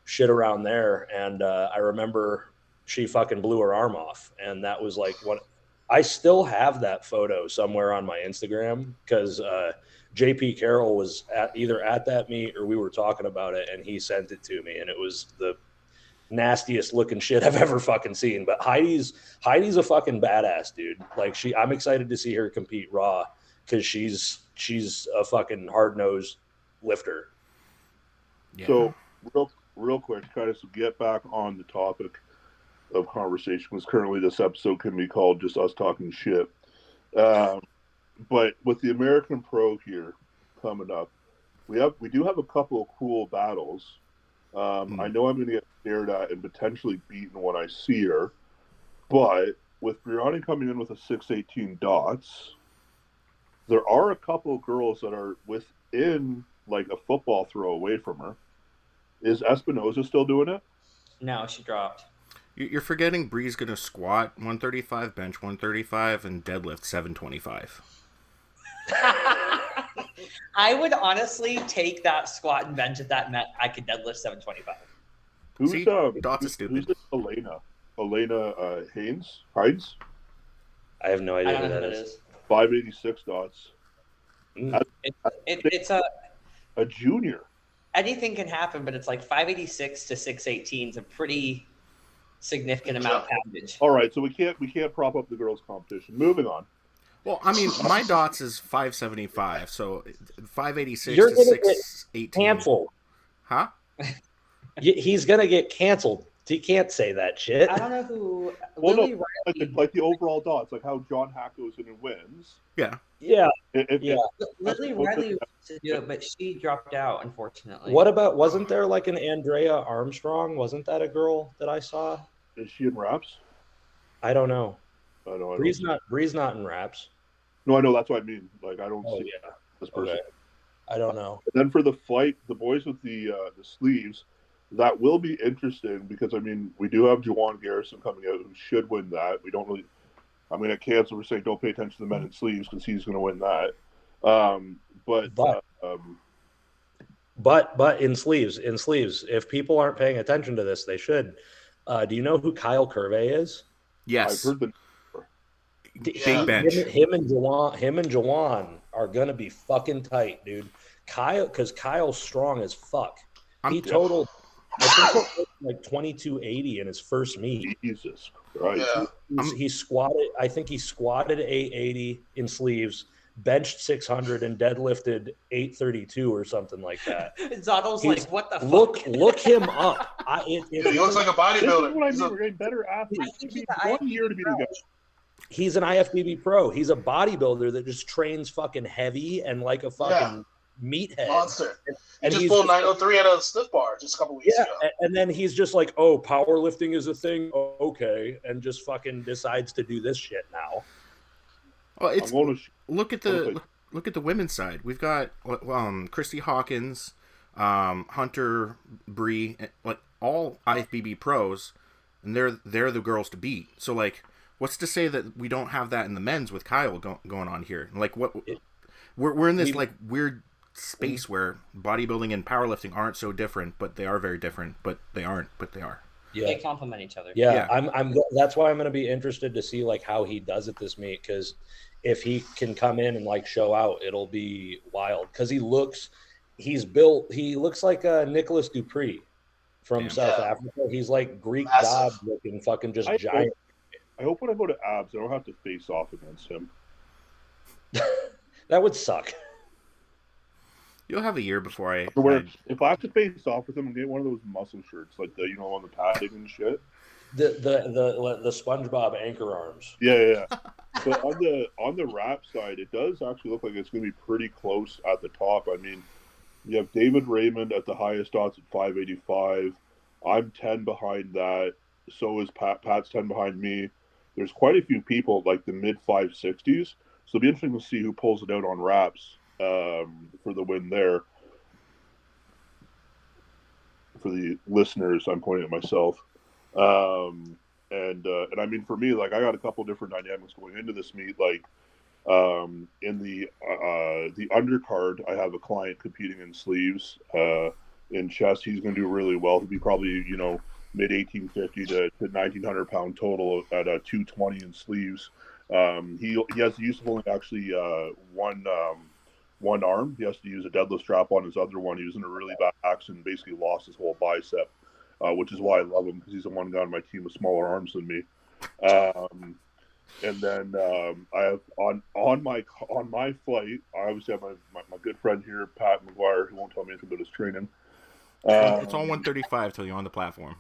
shit around there. And I remember she fucking blew her arm off, and that was like what I still have that photo somewhere on my Instagram because JP Carroll was either at that meet or we were talking about it, and he sent it to me, and it was the nastiest looking shit I've ever fucking seen. But Heidi's a fucking badass, dude. Like I'm excited to see her compete raw because she's a fucking hard-nosed lifter. Yeah. So real quick, kind of to get back on the topic of conversation, because currently this episode can be called just us talking shit. But with the American Pro here coming up, we do have a couple of cool battles. I know I'm going to get stared at and potentially beaten when I see her, but with Brianny coming in with a 618 dots, there are a couple of girls that are within like a football throw away from her. Is Espinoza still doing it? No, she dropped. You're forgetting Bree's going to squat 135, bench 135, and deadlift 725. I would honestly take that squat and bench at that Met. I could deadlift 725. See, Dots is stupid. Who's this Elena? Elena Hines? I have no I idea don't who know who that that is. is. 586 Dots. It's A junior. anything can happen, but it's like 586 to 618 is a pretty significant amount of poundage. All right, so we can't prop up the girls' competition. Moving on. Well, I mean, my Dots is 575, so 586 You're to gonna get 618. canceled. Huh? He's gonna get canceled. He can't say that shit. I don't know who. Well, Lily no, Riley. like the overall Dots, like how John Hack goes in and wins. Yeah. Yeah. If Lily Riley used to do it, but she dropped out, unfortunately. What about? Wasn't there like an Andrea Armstrong? Wasn't that a girl that I saw? Is she in Wraps? I don't know. I know. Bree's not in Wraps. No, I know. That's what I mean. Like, I don't Oh see yeah. this person. Okay. I don't know. And then for the fight, the boys with the sleeves, that will be interesting because, I mean, we do have Juwan Garrison coming out who should win that. We don't really – I'm going to cancel for saying don't pay attention to the men in sleeves because he's going to win that. But in sleeves, if people aren't paying attention to this, they should. Do you know who Kyle Curvey is? Yes. I've heard the Big bench. Him and Jawan are gonna be fucking tight, dude. Because Kyle's strong as fuck. He totaled, I think, like 2280 in his first meet. Jesus Christ. Yeah. He squatted. I think he squatted 880 in sleeves, benched 600, and deadlifted 832 or something like that. Zottl's like, what the fuck? Look him up. He looks like a This is bodybuilder. what I He's mean. a- We're getting better athletes. I think It he's took an me 1 year to be the guy. He's an IFBB pro. He's a bodybuilder that just trains fucking heavy and like a fucking meathead. monster. He And just he's pulled just- 903 out of a stiff bar just a couple weeks Yeah, ago. and then he's just like, "Oh, powerlifting is a thing. Oh, okay," and just fucking decides to do this shit now. Well, I'm it's going to look at the women's side. We've got Christy Hawkins, Hunter Bree, like all IFBB pros, and they're the girls to beat. So like, what's to say that we don't have that in the men's with Kyle going on here? Like what we're in this like weird space where bodybuilding and powerlifting aren't so different, but they are very different. But they aren't. But they are. Yeah. They complement each other. Yeah, I'm. That's why I'm going to be interested to see like how he does at this meet, because if he can come in and like show out, it'll be wild. Because he looks like Nicholas Dupree from South Africa. He's like Greek god looking, fucking just giant. I hope when I go to abs, I don't have to face off against him. That would suck. You'll have a year before I. If I have to face off with him and get one of those muscle shirts, like the on the padding and shit. The SpongeBob anchor arms. Yeah. But on the wrap side, it does actually look like it's going to be pretty close at the top. I mean, you have David Raymond at the highest odds at 585. I'm 10 behind that. So is Pat. Pat's 10 behind me. There's quite a few people like the mid 560s. So it'll be interesting to see who pulls it out on wraps for the win there. For the listeners, I'm pointing at myself. And I mean, for me, like I got a couple different dynamics going into this meet. Like in the undercard, I have a client competing in sleeves. In chest, he's going to do really well. He'll be probably mid 1850 to 1900 pound total at 220 in sleeves. He has the use of only actually one arm. He has to use a deadlift strap on his other one. He was in a really bad accident, basically lost his whole bicep, which is why I love him, because he's the one guy on my team with smaller arms than me. And then I have on my flight, I obviously have my good friend here, Pat Maguire, who won't tell me anything about his training. It's on 135 till you're on the platform.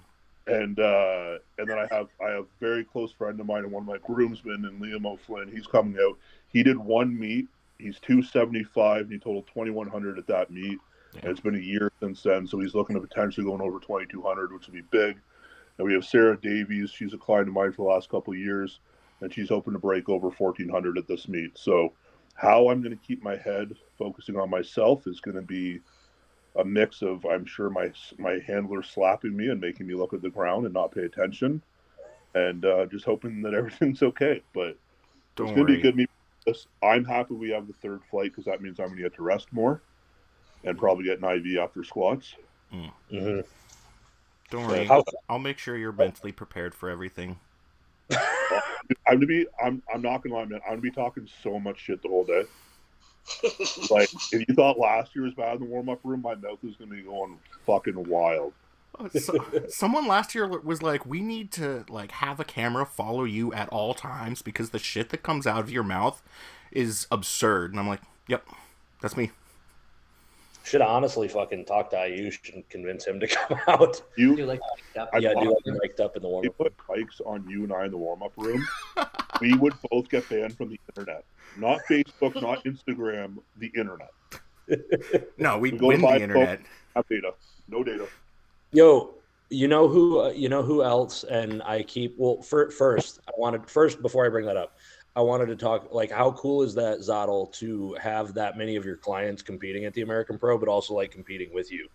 And then I have a very close friend of mine and one of my groomsmen, and Liam O'Flynn. He's coming out. He did one meet. He's 275. And he totaled 2100 at that meet. Yeah. And it's been a year since then, so he's looking to potentially going over 2200, which would be big. And we have Sarah Davies. She's a client of mine for the last couple of years, and she's hoping to break over 1400 at this meet. So how I'm going to keep my head focusing on myself is going to be a mix of, I'm sure, my handler slapping me and making me look at the ground and not pay attention, and just hoping that everything's okay. But it's going to be a good meet. this. I'm happy we have the third flight because that means I'm going to get to rest more and probably get an IV after squats. Mm-hmm. Don't worry. I'll make sure you're mentally prepared for everything. I'm not gonna lie, man. I'm gonna be talking so much shit the whole day. Like, if you thought last year was bad in the warm up room, my mouth is gonna be going fucking wild. Someone last year was like, "We need to like have a camera follow you at all times because the shit that comes out of your mouth is absurd." And I'm like, "Yep, that's me." Should honestly fucking talk to Ayush and convince him to come out. Do like do like mic'd up in the warm They up. put mics on you and I in the warm up room. We would both get banned from the internet. Not Facebook, not Instagram, the internet. No, we'd win the internet. Have data. No data. Yo, you know who else? And I keep first before I bring that up, I wanted to talk like how cool is that, Zottl, to have that many of your clients competing at the American Pro, but also like competing with you.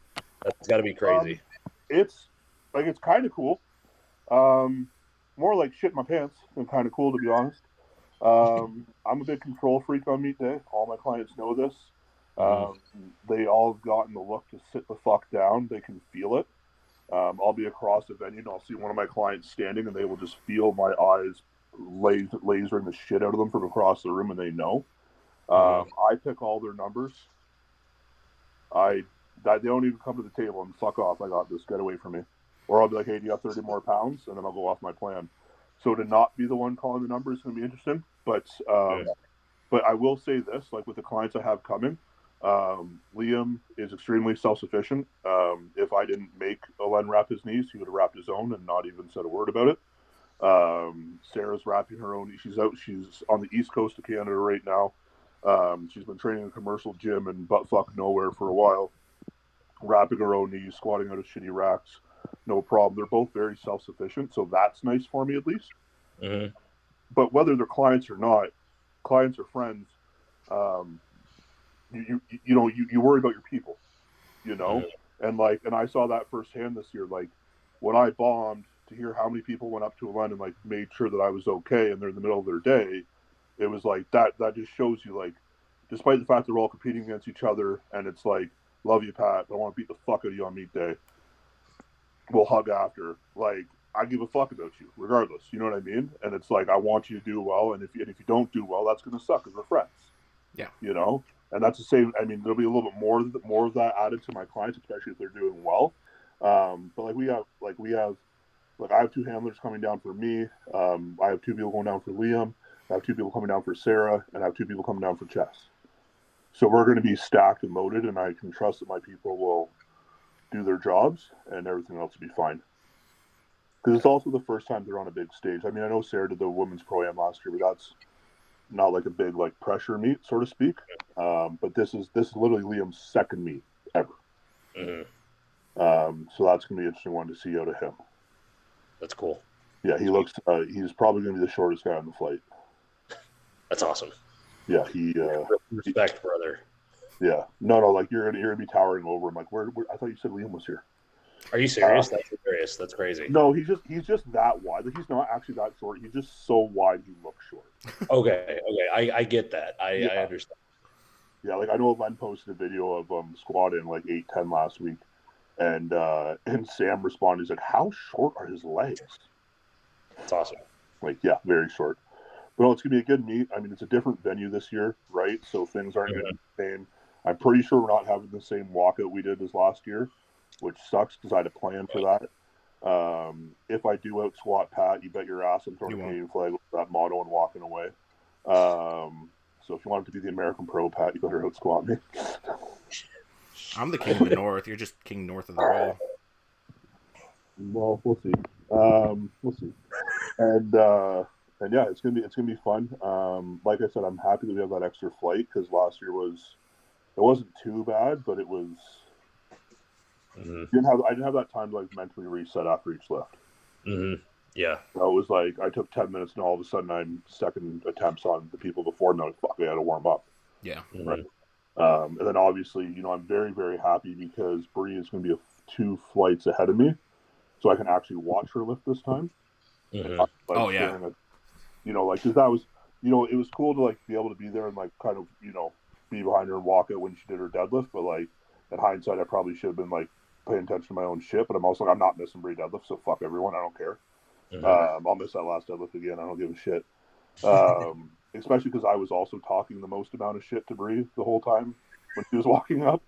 That's got to be crazy. It's kind of cool. More like shit in my pants than kind of cool, to be honest. I'm a big control freak on meet day. All my clients know this. They all have gotten the look to sit the fuck down. They can feel it. I'll be across the venue and I'll see one of my clients standing and they will just feel my eyes lasering the shit out of them from across the room, and they know. I pick all their numbers. They don't even come to the table and fuck off. I got this. Get away from me. Or I'll be like, hey, do you have 30 more pounds? And then I'll go off my plan. So to not be the one calling the numbers is going to be interesting. But I will say this, like with the clients I have coming, Liam is extremely self-sufficient. If I didn't make Alen wrap his knees, he would have wrapped his own and not even said a word about it. Sarah's wrapping her own. She's on the east coast of Canada right now. She's been training in a commercial gym in buttfuck nowhere for a while, wrapping her own knees, squatting out of shitty racks, no problem. They're both very self-sufficient, so that's nice for me at least. But whether they're clients or not, clients or friends, you worry about your people, and I saw that firsthand this year. Like when I bombed, to hear how many people went up to Alen and like made sure that I was okay and they're in the middle of their day, it was like that just shows you, like, despite the fact they're all competing against each other and it's like, love you, Pat, I want to beat the fuck out of you on meet day, we'll hug after, like, I give a fuck about you regardless, you know what I mean? And it's like, I want you to do well, and if you don't do well, that's going to suck because we're friends. Yeah. And that's the same. I mean, there'll be a little bit more of that added to my clients, especially if they're doing well. But I have 2 handlers coming down for me. I have 2 people going down for Liam. I have 2 people coming down for Sarah, and I have 2 people coming down for Chess. So we're going to be stacked and loaded, and I can trust that my people will do their jobs, and everything else will be fine. Because it's also the first time they're on a big stage. I mean, I know Sarah did the women's pro-am last year, but that's not like a big like pressure meet, so to speak. But this is literally Liam's second meet ever. So that's going to be an interesting one to see out of him. That's cool. Yeah, he's probably going to be the shortest guy on the flight. That's awesome. Yeah, respect, brother. Yeah, no, like you're gonna be towering over him. Like, where I thought you said Liam was here. Are you serious? That's hilarious. That's crazy. No, he's just that wide. Like, he's not actually that short. He's just so wide he looks short. Okay, I get that. I understand. Yeah, like I know Len posted a video of squatting like 8'10" last week, and Sam responded, he's like, "How short are his legs?" That's awesome. Like, yeah, very short. But no, it's gonna be a good meet. I mean, it's a different venue this year, right? So things aren't gonna be the same. I'm pretty sure we're not having the same walkout we did as last year, which sucks because I had a plan for that. If I do out squat Pat, you bet your ass I'm throwing a Canadian flag with that motto and walking away. So if you want it to be the American Pro, Pat, you better out squat me. I'm the king of the north. You're just king north of the wall. Well, we'll see. We'll see. And yeah, it's gonna be fun. Like I said, I'm happy that we have that extra flight because last year it wasn't too bad, but it was. I didn't have that time to like mentally reset after each lift. Yeah. So it was like I took 10 minutes and all of a sudden I'm second attempts on the people before and I was fuck, I had to warm up. Yeah. Right. And then obviously, I'm very, very happy because Bree is going to be 2 flights ahead of me, so I can actually watch her lift this time. Oh yeah. Like, because you know, it was cool to like be able to be there and like kind of, you know, be behind her and walk out when she did her deadlift. But like in hindsight, I probably should have been like paying attention to my own shit. But I'm also like, I'm not missing Brie deadlift, so fuck everyone. I don't care. I'll miss that last deadlift again. I don't give a shit. Especially because I was also talking the most amount of shit to Brie the whole time when she was walking up.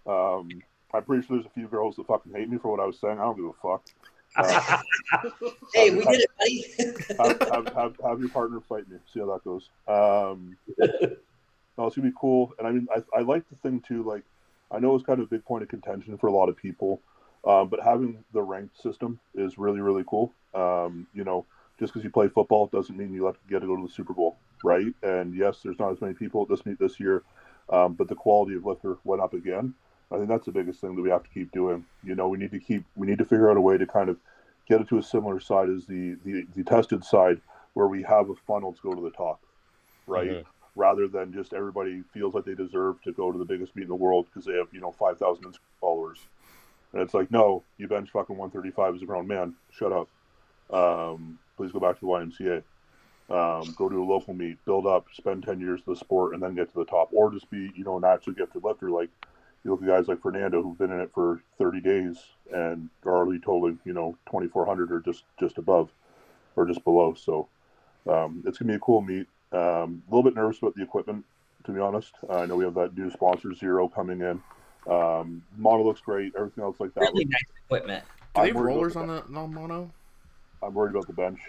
I'm pretty sure there's a few girls that fucking hate me for what I was saying. I don't give a fuck. Hey, we did it, buddy. Have your partner fight me. See how that goes. No, it's gonna be cool. And I mean, I like the thing too. Like, I know it's kind of a big point of contention for a lot of people, but having the ranked system is really, really cool. You know, just because you play football doesn't mean you get to go to the Super Bowl, right? And yes, there's not as many people at this meet this year, but the quality of lifter went up again. I think that's the biggest thing that we have to keep doing. You know, we need to figure out a way to kind of get it to a similar side as the tested side, where we have a funnel to go to the top, right? Rather than just everybody feels like they deserve to go to the biggest meet in the world because they have, you know, 5,000 Instagram followers. And it's like, no, you bench fucking 135 as a grown man. Shut up. Please go back to the YMCA. Go to a local meet, build up, spend 10 years in the sport, and then get to the top. Or just be, you know, an actually gifted lifter. Like, you look at guys like Fernando who've been in it for 30 days and are already totaling, you know, 2,400 or just above or just below. So it's going to be a cool meet. A little bit nervous about the equipment, to be honest. I know we have that new sponsor, Zero, coming in. Mono looks great. Everything else like that. Really nice equipment. Do they have rollers on the mono? I'm worried about the bench.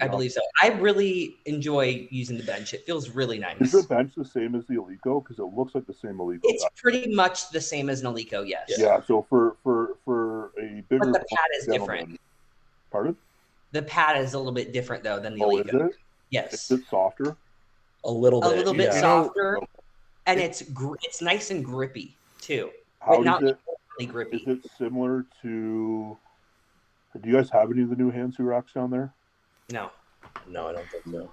I believe so. I really enjoy using the bench. It feels really nice. Is the bench the same as the Alico? Because it looks like the same Alico. It's pretty much the same as an Alico, yes. Yeah, so for a bigger... But the pad is different. Pardon? The pad is a little bit different, though, than the Alico. Is it? Yes. Is it softer? A little bit softer, and it's nice and grippy, too. How but not is it, really grippy. Is it similar to... Do you guys have any of the new hand racks down there? No, I don't think so.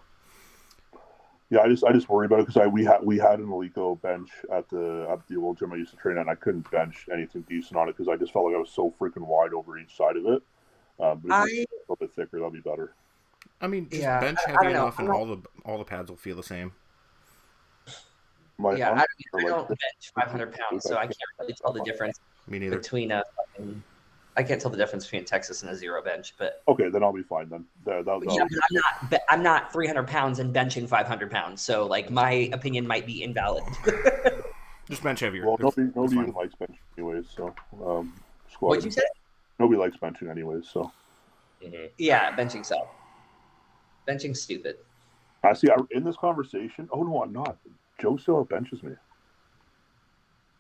Yeah, I just worry about it because we had an Alico bench at the old gym I used to train at, and I couldn't bench anything decent on it because I just felt like I was so freaking wide over each side of it. But if a little bit thicker, that'll be better. I mean, just bench heavy enough, and all the pads will feel the same. I don't bench 500 pounds, so I can't really tell the difference. Me neither. Between I can't tell the difference between a Texas and a Zero bench, but okay, then I'll be fine then. I'm not 300 pounds and benching 500 pounds, so like my opinion might be invalid. Just bench heavier. Well, nobody even likes benching anyways, so What'd you say? Nobody likes benching anyways, so yeah, benching sucks. Benching's stupid. I see. In this conversation, oh no, I'm not. Joe still benches me.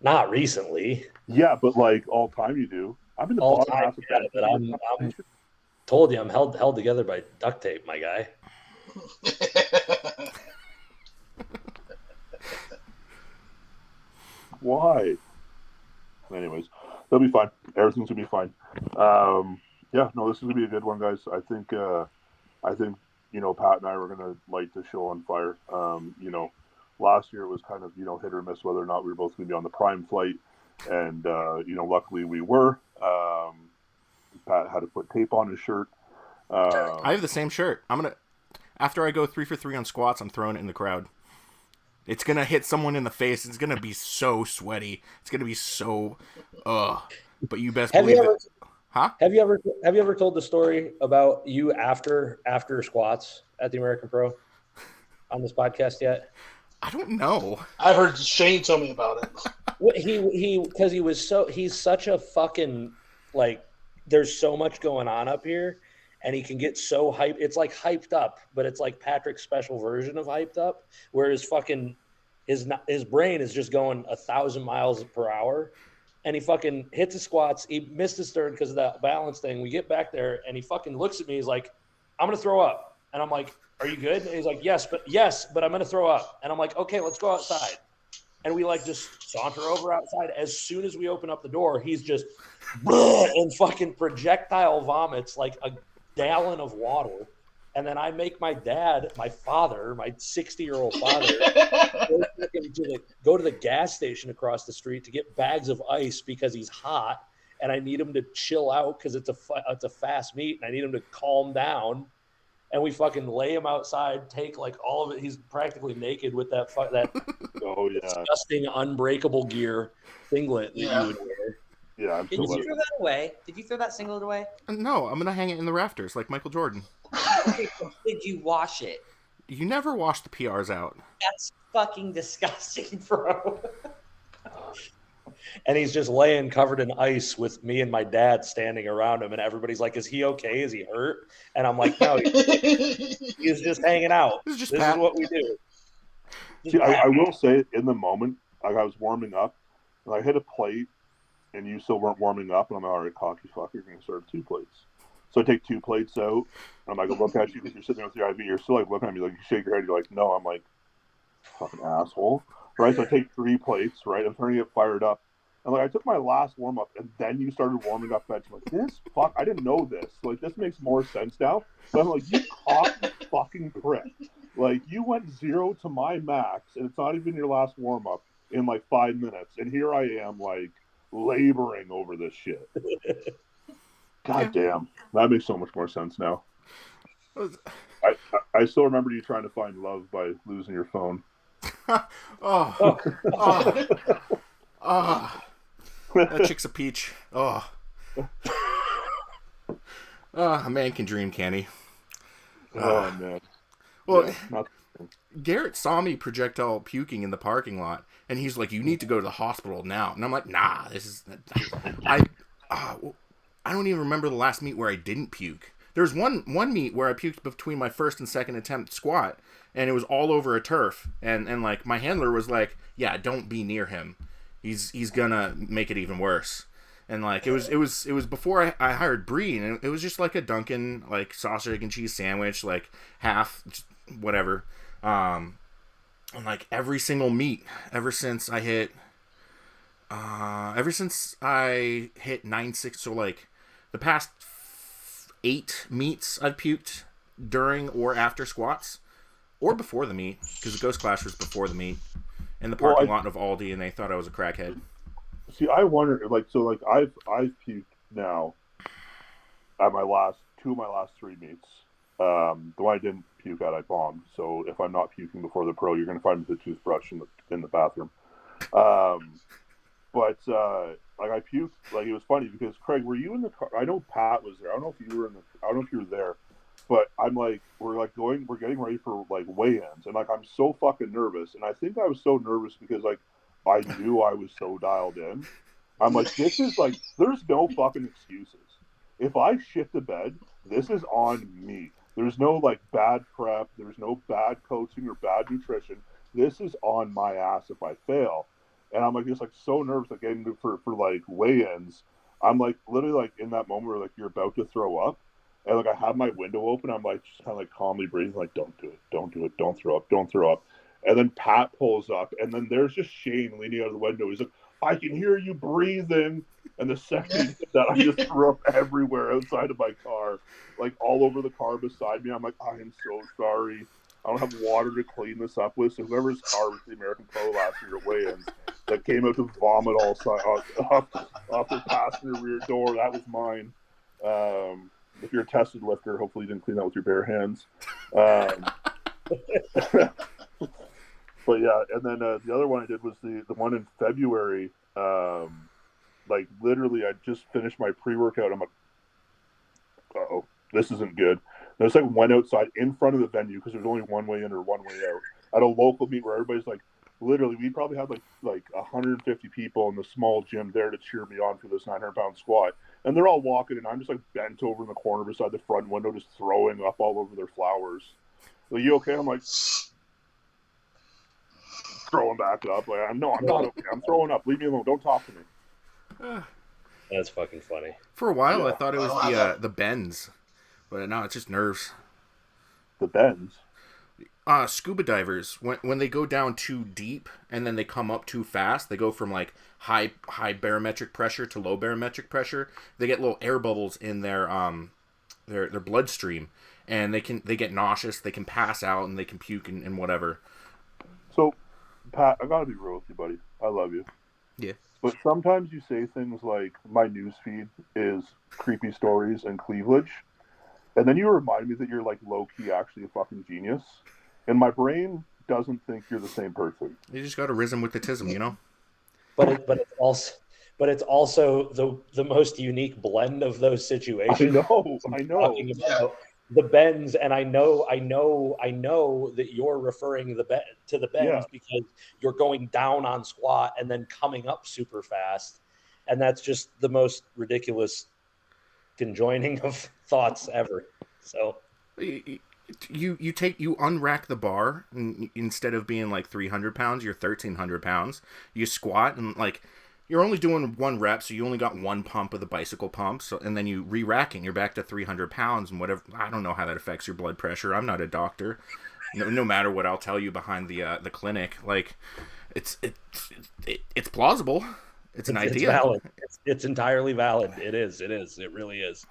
Not recently. Yeah, but like all time you do. I'm in the bottom half of that. But I'm told you I'm held together by duct tape, my guy. Why? Anyways, they'll be fine. Everything's gonna be fine. Yeah, no, this is gonna be a good one, guys. I think you know, Pat and I were gonna light the show on fire. You know, last year it was kind of, you know, hit or miss whether or not we were both gonna be on the prime flight, and you know, luckily we were. Pat had to put tape on his shirt. I have the same shirt. After I go 3 for 3 on squats, I'm throwing it in the crowd. It's gonna hit someone in the face. It's gonna be so sweaty. It's gonna be so, But you best believe it. Huh? Have you ever told the story about you after squats at the American Pro on this podcast yet? I don't know. I've heard Shane tell me about it. He's such a fucking, like, there's so much going on up here, and he can get so hyped. It's like hyped up, but it's like Patrick's special version of hyped up, where his brain is just going 1,000 miles per hour, and he fucking hits his squats. He missed his third because of that balance thing. We get back there, and he fucking looks at me. He's like, "I'm gonna throw up," and I'm like, "Are you good?" And he's like, yes, but I'm gonna throw up. And I'm like, "Okay, let's go outside." And we like just saunter over outside. As soon as we open up the door, he's just and fucking projectile vomits like a gallon of water. And then I make my dad, my father, my 60-year-old father, go to the gas station across the street to get bags of ice because he's hot, and I need him to chill out because it's a fast meet, and I need him to calm down. and we fucking lay him outside, take like all of it. He's practically naked with that Oh yeah, disgusting unbreakable gear singlet that you would wear. yeah. I'm Did still you throw that away? Did you throw that singlet away? No, I'm gonna hang it in the rafters like Michael Jordan. Okay, so did you wash it? You never wash the PRs out. That's fucking disgusting, bro. And he's just laying covered in ice with me and my dad standing around him, and everybody's like, "Is he okay? Is he hurt?" And I'm like, "No, he's just hanging out. This is just This Pat. is what we do." See, I will say in the moment, like I was warming up, and I hit a plate, and you still weren't warming up, and I'm like, all right, cocky fuck, you're gonna serve 2 plates. So I take 2 plates out, and I'm like, I look at you because you're sitting there with your IV, you're still like looking at me like you shake your head, you're like, no, I'm like, fucking asshole, right? So I take 3 plates, right? I'm turning it fired up, and like I took my last warm up, and then you started warming up bench. I'm like, this fuck, I didn't know this. Like this makes more sense now. But I'm like, you cocky fucking prick. Like you went 0 to my max, and it's not even your last warm up in like 5 minutes, and here I am like laboring over this shit. God damn, that makes so much more sense now. I still remember you trying to find love by losing your phone. That chick's a peach. A man can dream, can he? Oh man. Well, Yeah, Garrett saw me projectile puking in the parking lot, and he's like, "You need to go to the hospital now." And I'm like, "Nah, this is." I don't even remember the last meet where I didn't puke. There's one meet where I puked between my first and second attempt squat, and it was all over a turf. And like my handler was like, "Yeah, don't be near him. He's gonna make it even worse." And like it was before I hired Bree, and it was just like a Dunkin' like sausage, egg, and cheese sandwich, like half, just whatever. And like every single meet ever since I hit 9-6, so like the past 8 meets I've puked during or after squats, or before the meet, because the Ghost Clash was before the meet, in the parking lot of Aldi, and they thought I was a crackhead. See, I wonder, like, so, like, I've puked now at my last 2 of my last 3 meets. The one I didn't puke at, I bombed. So if I'm not puking before the pro, you're going to find me with a toothbrush in the bathroom. But like I puked, like it was funny because Craig, were you in the car? I know Pat was there. I don't know if you were there, but I'm like, we're getting ready for like weigh-ins, and like I'm so fucking nervous, and I think I was so nervous because like I knew I was so dialed in. I'm like, this is like, there's no fucking excuses. If I shit the bed, this is on me. There's no like bad prep. There's no bad coaching or bad nutrition. This is on my ass if I fail. And I'm like just like so nervous like getting for like weigh-ins. I'm like literally like in that moment where like you're about to throw up, and like I have my window open. I'm like just kind of like calmly breathing, like don't do it, don't throw up. And then Pat pulls up, and then there's just Shane leaning out of the window. He's like, I can hear you breathing. And the second he did that, I just threw up everywhere outside of my car, like all over the car beside me. I'm like, I am so sorry. I don't have water to clean this up with. So whoever's car was the American Pro last year at weigh-ins that came out to vomit all off the passenger rear door, that was mine. If you're a tested lifter, hopefully you didn't clean that with your bare hands. But yeah, and then the other one I did was the one in February. Like literally, I just finished my pre-workout. I'm like, uh-oh, this isn't good. And I just like went outside in front of the venue because there's only one way in or one way out at a local meet where everybody's like, literally, we probably had like 150 people in the small gym there to cheer me on for this 900-pound squat, and they're all walking, and I'm just like bent over in the corner beside the front window, just throwing up all over their flowers. Like, you okay? I'm like, throwing back up. Like, I'm not okay. I'm throwing up. Leave me alone. Don't talk to me. That's fucking funny. For a while, Yeah. I thought it was the bends, but no, it's just nerves. The bends. Scuba divers, when they go down too deep and then they come up too fast, they go from like high barometric pressure to low barometric pressure. They get little air bubbles in their bloodstream, and they get nauseous. They can pass out and they can puke and whatever. So, Pat, I gotta be real with you, buddy. I love you. Yeah. But sometimes you say things like, my newsfeed is creepy stories and cleavage. And then you remind me that you're like low key actually a fucking genius, and my brain doesn't think you're the same person. You just got to rhythm with the tism, you know. But it's also the most unique blend of those situations. I know. Talking about the bends, and I know that you're referring to the bends because you're going down on squat and then coming up super fast, and that's just the most ridiculous conjoining of thoughts ever. So you unrack the bar, and instead of being like 300 pounds, you're 1,300 pounds. You squat, and like you're only doing one rep, so you only got one pump of the bicycle pump. So, and then you re-racking, you're back to 300 pounds, and whatever. I don't know how that affects your blood pressure. I'm not a doctor. No matter what I'll tell you behind the clinic, like it's plausible. It's an idea. It's valid. It's entirely valid. It is. It really is.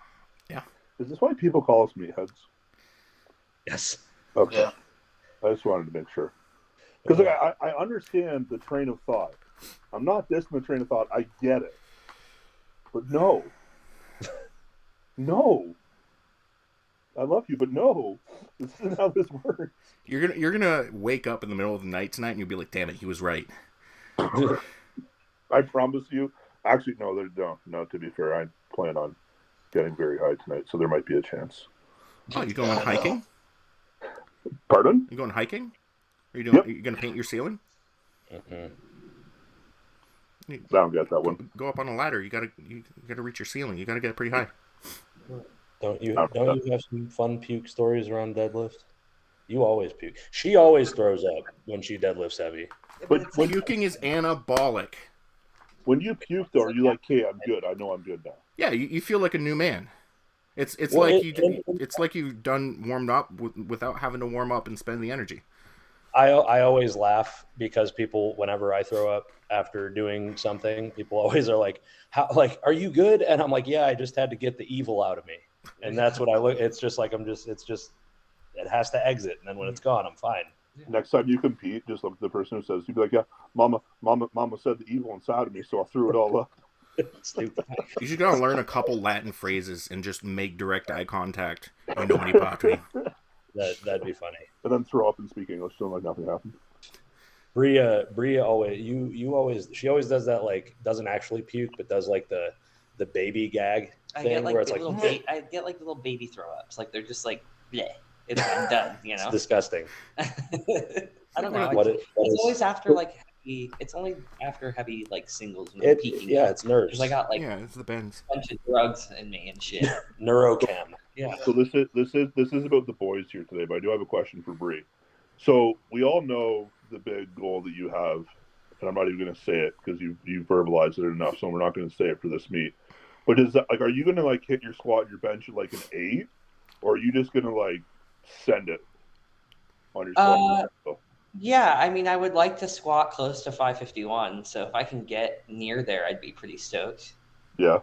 Yeah. Is this why people call us meatheads? Yes. Okay. Yeah. I just wanted to make sure. Because I understand the train of thought. I'm not dissing the train of thought. I get it. But no. No. I love you, but no. This isn't how this works. You're gonna wake up in the middle of the night tonight, and you'll be like, "Damn it, he was right." I promise you. Actually, no, no, to be fair, I plan on getting very high tonight, so there might be a chance. Oh, you going hiking? Pardon? You going hiking? Are you doing? Yep. Are you gonna paint your ceiling? Mm-hmm. I don't get that one. Go up on a ladder. You gotta reach your ceiling. You gotta get pretty high. Don't you have some fun puke stories around deadlift? You always puke. She always throws up when she deadlifts heavy. But when Puking is anabolic. When you puke, though, are you like, "Hey, I'm good. I know I'm good now." Yeah, you feel like a new man. It's like you've done warmed up without having to warm up and spend the energy. I always laugh because people, whenever I throw up after doing something, people always are like, are you good? And I'm like, yeah, I just had to get the evil out of me. And that's what I look. It's just like it has to exit, and then when it's gone, I'm fine. Next time you compete, just look at the person who says, you'd be like, "Yeah, mama said the evil inside of me, so I threw it all up." Stupid. You should go and learn a couple Latin phrases and just make direct eye contact. In nomine patri. That'd be funny. And then throw up and speak English, so like nothing happened. Bria always she always does that, like doesn't actually puke, but does like the baby gag thing where it's like I get like little baby throw ups, like they're just like bleh. I'm done, you know. It's disgusting. I don't know. It's always after like heavy. It's only after heavy like singles when I'm peaking. Yeah, it's nerves. Because I got like it's the bends. a bunch of drugs in me and shit. Neurochem. Yeah. So this is about the boys here today, but I do have a question for Bree. So we all know the big goal that you have, and I'm not even going to say it because you verbalized it enough, so we're not going to say it for this meet. But is that like, are you going to like hit your squat and your bench at like an 8, or are you just going to like send it on your squat? Yeah, I mean, I would like to squat close to 551, so if I can get near there, I'd be pretty stoked. Yeah.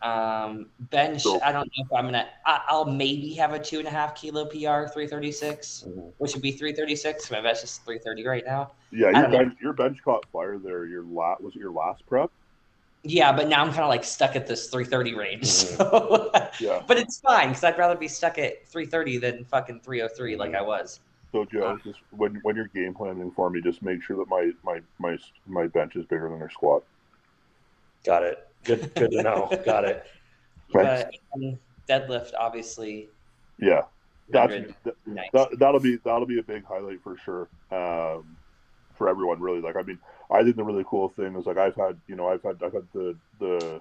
Bench, I don't know if I'm gonna. I'll maybe have a 2.5 kilo PR 336, which would be 336. My bench is 330 right now. Yeah, your bench caught fire there. Was it your last prep? Yeah, but now I'm kind of like stuck at this 330 range. So. Yeah. But it's fine because I'd rather be stuck at 330 than fucking 303 like I was. So Joe, just when you're game planning for me, just make sure that my bench is bigger than their squat. Got it. Good to know. Got it. But deadlift, obviously. Yeah, nice. that'll be a big highlight for sure. For everyone, really. Like, I mean, I think the really cool thing is like I've had the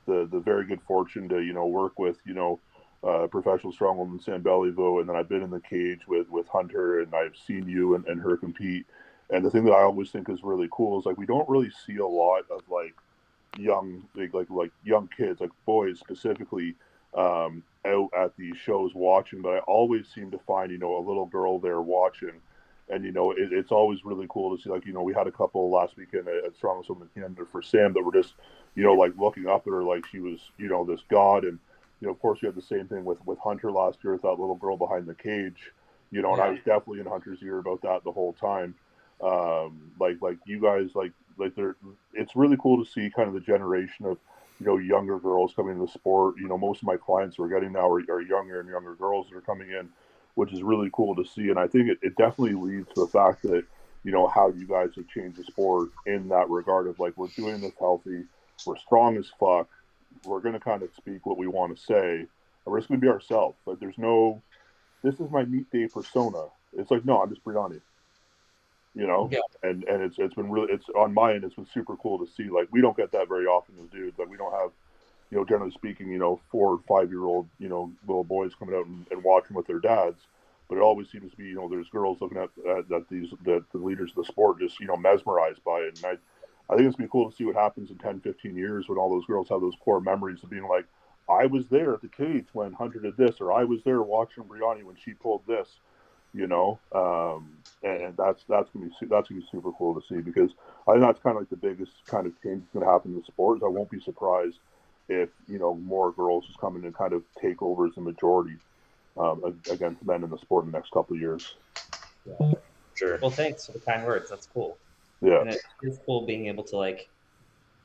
very good fortune to work with professional strongwoman Sam Bellevue, and then I've been in the cage with Hunter, and I've seen you and her compete. And the thing that I always think is really cool is like we don't really see a lot of like young young kids, like boys specifically, out at these shows watching, but I always seem to find a little girl there watching, and it's always really cool to see, like we had a couple last weekend at Strongest Woman Canada for Sam that were just like looking up at her like she was this god. And of course we had the same thing with Hunter last year with that little girl behind the cage, and I was definitely in Hunter's ear about that the whole time. Like you guys, like it's really cool to see kind of the generation of younger girls coming into the sport. Most of my clients we're getting now are younger and younger girls that are coming in, which is really cool to see. And I think it definitely leads to the fact that, how you guys have changed the sport in that regard of like, we're doing this healthy, we're strong as fuck, we're going to kind of speak what we want to say, and we're just going to be ourselves. Like, there's no, this is my meet day persona. It's like, no, I'm just Brianny. Yeah. And it's been really, it's on my end, it's been super cool to see. Like, we don't get that very often as dudes. Like, we don't have, generally speaking, 4 or 5 year old, little boys coming out and watching with their dads. But it always seems to be, there's girls looking at the leaders of the sport just, mesmerized by it. And I think it's going to be cool to see what happens in 10, 15 years when all those girls have those core memories of being like, I was there at the cage when Hunter did this, or I was there watching Brianny when she pulled this, and that's gonna be super cool to see, because I think that's kind of like the biggest kind of change that's gonna happen in the sport. I won't be surprised if more girls just come in and kind of take over as the majority against men in the sport in the next couple of years. Yeah. Sure. Well, thanks for the kind words. That's cool. Yeah. And it's cool being able to like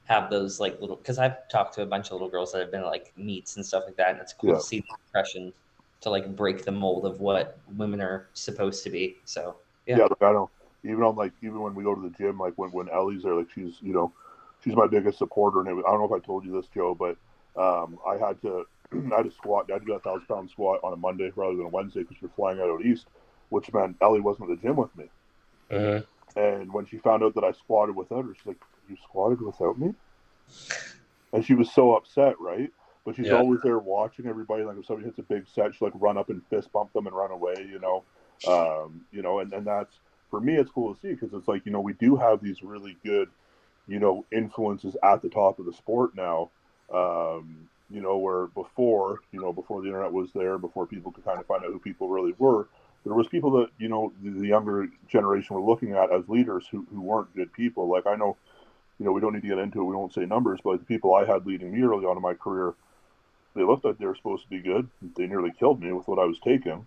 have those like little, because I've talked to a bunch of little girls that have been at, like, meets and stuff like that, and it's cool to see the impression to like break the mold of what women are supposed to be. So yeah, like, I don't even when we go to the gym, like when Ellie's there, like she's my biggest supporter. And I don't know if I told you this, Joe, but I had to squat. I had to do a 1,000-pound squat on a Monday rather than a Wednesday because we're flying out east, which meant Ellie wasn't at the gym with me. And when she found out that I squatted without her, she's like, "You squatted without me?" And she was so upset, right? But she's always there watching everybody. Like, if somebody hits a big set, she'll like run up and fist bump them and run away, and that's, for me, it's cool to see, because it's like, we do have these really good, influences at the top of the sport now, where before the internet was there, before people could kind of find out who people really were, there was people that, the younger generation were looking at as leaders who weren't good people. Like, I know, we don't need to get into it, we won't say numbers, but like, the people I had leading me early on in my career, they looked like they were supposed to be good. They nearly killed me with what I was taking,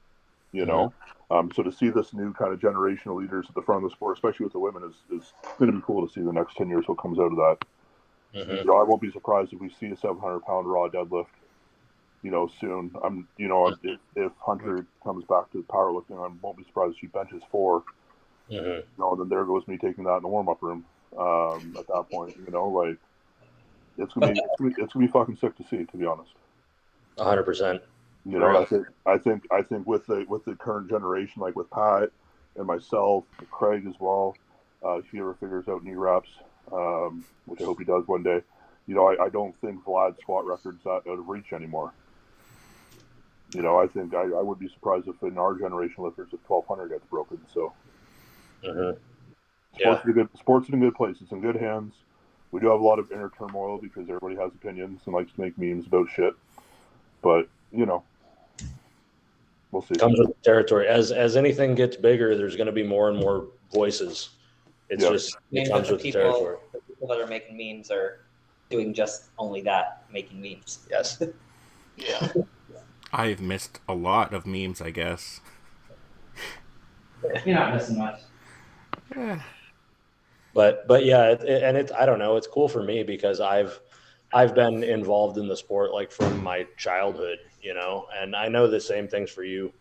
So to see this new kind of generational leaders at the front of the sport, especially with the women, is going to be cool to see the next 10 years what comes out of that. I won't be surprised if we see a 700-pound raw deadlift, soon. If Hunter comes back to powerlifting, I won't be surprised if she benches 4. Then there goes me taking that in the warm-up room. At that point, like, it's gonna be fucking sick to see, to be honest. 100%. I think with the current generation, like with Pat and myself, and Craig as well, if he ever figures out knee wraps, which I hope he does one day, I don't think Vlad's squat record's out of reach anymore. I think I would be surprised if in our generation lifters, if 1,200 gets broken. So, sports in a good place. It's in good hands. We do have a lot of inner turmoil because everybody has opinions and likes to make memes about shit. But, we'll see. Comes with the territory. As anything gets bigger, there's going to be more and more voices. It's just, it comes with the territory. The people that are making memes are doing just only that, making memes. Yes. Yeah. I've missed a lot of memes, I guess. You're not missing much. But yeah, I don't know. It's cool for me because I've been involved in the sport like from my childhood, and I know the same things for you,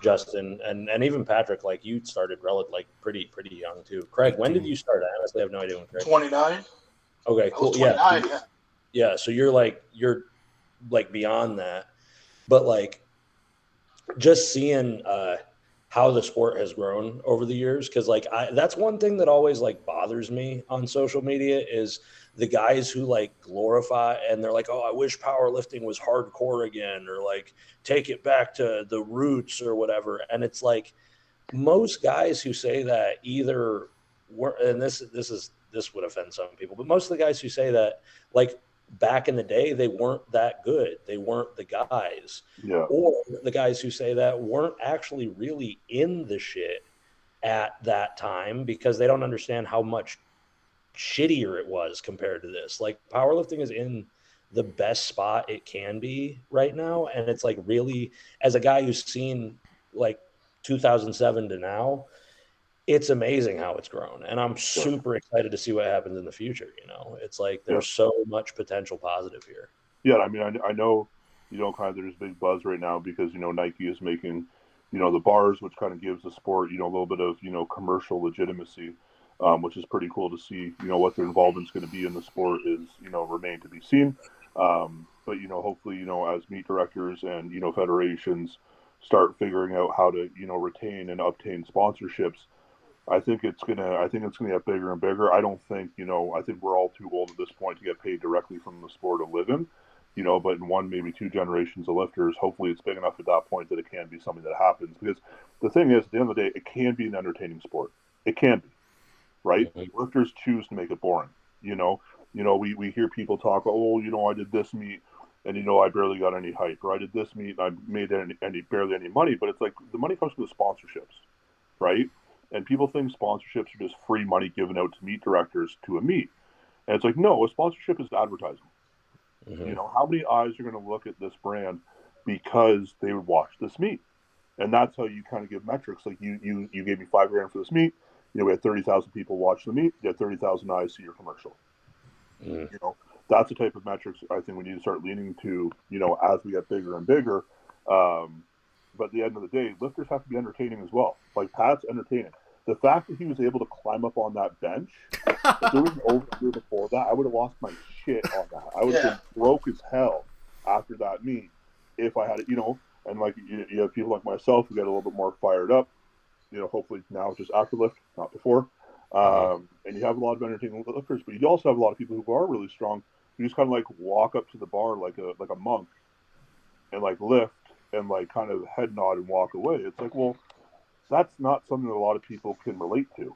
Justin, and even Patrick. Like, you started pretty young too. Craig, when did you start? I honestly have no idea when. Craig. 29. Okay, cool. 29, yeah. So you're beyond that, but like just seeing how the sport has grown over the years. Cause like, that's one thing that always like bothers me on social media is the guys who like glorify and they're like, oh, I wish powerlifting was hardcore again, or like take it back to the roots or whatever. And it's like most guys who say that either were, and this would offend some people, but most of the guys who say that, like, back in the day, they weren't that good. They weren't the guys. Yeah. Or the guys who say that weren't actually really in the shit at that time because they don't understand how much shittier it was compared to this. Like, powerlifting is in the best spot it can be right now. And it's like, really, as a guy who's seen like 2007 to now, it's amazing how it's grown, and I'm super excited to see what happens in the future. It's like there's so much potential positive here. Yeah, I mean, I know, kind of there's big buzz right now because Nike is making, the bars, which kind of gives the sport, a little bit of commercial legitimacy, which is pretty cool to see. What their involvement's going to be in the sport is remain to be seen. But hopefully, as meet directors and federations start figuring out how to retain and obtain sponsorships, I think it's gonna get bigger and bigger. I don't think I think we're all too old at this point to get paid directly from the sport to live in. But in one, maybe two generations of lifters, hopefully it's big enough at that point that it can be something that happens. Because the thing is, at the end of the day, it can be an entertaining sport. It can be, right? Mm-hmm. Lifters choose to make it boring. We hear people talk, I did this meet and I barely got any hype, or I did this meet and I made barely any money. But it's like the money comes from the sponsorships, right? And people think sponsorships are just free money given out to meet directors to a meet. And it's like, no, a sponsorship is advertising. Mm-hmm. How many eyes are going to look at this brand because they would watch this meet? And that's how you kind of give metrics. Like you gave me $5,000 for this meet. We had 30,000 people watch the meet. You had 30,000 eyes see your commercial. Mm-hmm. That's the type of metrics I think we need to start leaning to, as we get bigger and bigger. But at the end of the day, lifters have to be entertaining as well. Like Pat's entertaining. The fact that he was able to climb up on that bench, if there was an overview before that, I would have lost my shit on that. I would have been broke as hell after that meet if I had it, and like you have people like myself who get a little bit more fired up, hopefully now just after lift, not before. And you have a lot of entertaining lifters, but you also have a lot of people who are really strong who just kind of like walk up to the bar like a monk and like lift and like kind of head nod and walk away. It's like, well, that's not something that a lot of people can relate to.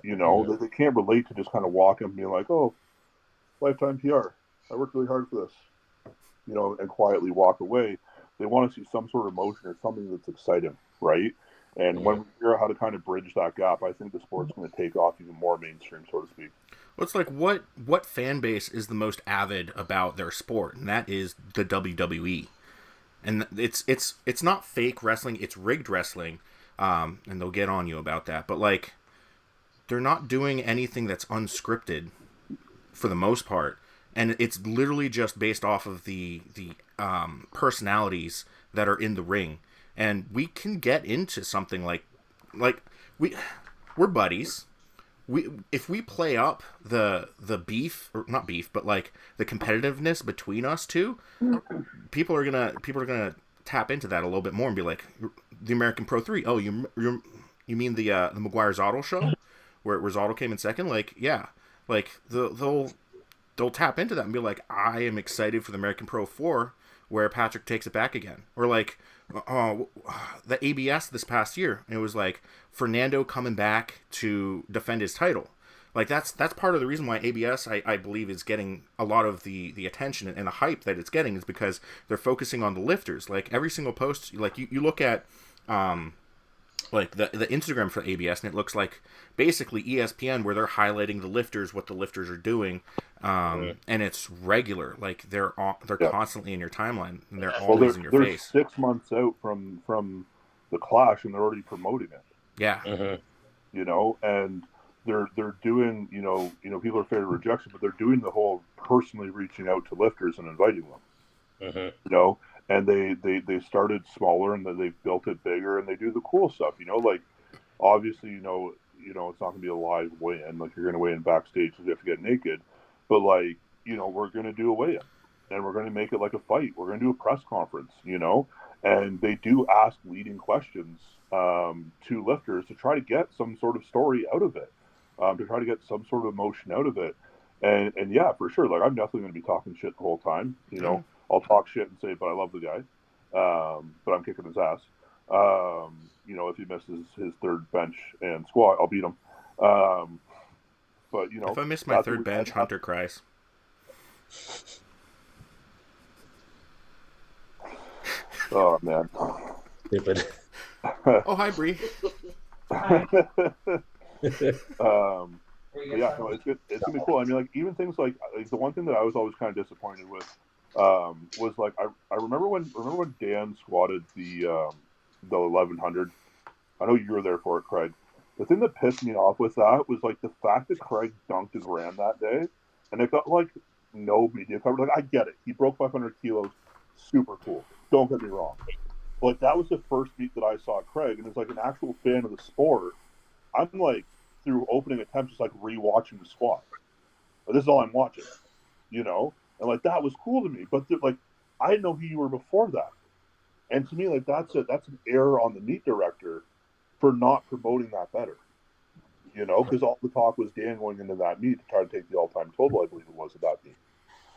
That they can't relate to just kind of walk and be like, oh, lifetime PR. I worked really hard for this, and quietly walk away. They want to see some sort of emotion or something that's exciting, right? And when we figure out how to kind of bridge that gap, I think the sport's going to take off even more mainstream, so to speak. Well, it's like what fan base is the most avid about their sport, and that is the WWE. And it's not fake wrestling; it's rigged wrestling. And they'll get on you about that. But, like, they're not doing anything that's unscripted for the most part. And it's literally just based off of the personalities that are in the ring. And we can get into something like we're buddies. If we play up the beef, or not beef, but, like, the competitiveness between us two, people are gonna tap into that a little bit more and be like, the American Pro 3. Oh, you mean the Maguire Zottl show where Zottl came in second? Like, yeah, like they'll tap into that and be like, I am excited for the American Pro 4 where Patrick takes it back again, or like the ABS this past year. It was like Fernando coming back to defend his title. Like that's part of the reason why ABS, I believe, is getting a lot of the attention and the hype that it's getting, is because they're focusing on the lifters. Like every single post, like you look at like the Instagram for ABS, and it looks like basically ESPN, where they're highlighting the lifters, what the lifters are doing, and it's regular. Like they're constantly in your timeline, and they're always in your face. 6 months out from the Clash, and they're already promoting it. Yeah, and they're doing, people are afraid of rejection, but they're doing the whole personally reaching out to lifters and inviting them. And they started smaller, and then they've built it bigger, and they do the cool stuff. Like obviously, it's not going to be a live weigh-in. Like you're going to weigh in backstage, so you have to get naked. But like, we're going to do a weigh-in, and we're going to make it like a fight. We're going to do a press conference, and they do ask leading questions to lifters to try to get some sort of story out of it, to try to get some sort of emotion out of it. And yeah, for sure. Like I'm definitely going to be talking shit the whole time. I'll talk shit and say, but I love the guy. But I'm kicking his ass. If he misses his third bench and squat, I'll beat him. But if I miss my third bench, Hunter cries. Oh man. Stupid. Oh, hi, Bree. Yeah, no, it's good. It's gonna be cool. I mean, like even things like the one thing that I was always kind of disappointed with was like I remember when Dan squatted the 1100. I know you were there for it, Craig. the thing that pissed me off with that was like the fact that Craig dunked his ran that day, and it got like no media coverage. Like I get it, he broke 500 kilos, super cool. Don't get me wrong. But that was the first meet that I saw Craig, and as like an actual fan of the sport, I'm like through opening attempts, just like rewatching the squat. But this is all I'm watching, you know, and like that was cool to me. But like I didn't know who you were before that, and to me, like that's an error on the meet director for not promoting that better, you know, because all the talk was Dan going into that meet to try to take the all-time total, I believe it was, at that meet,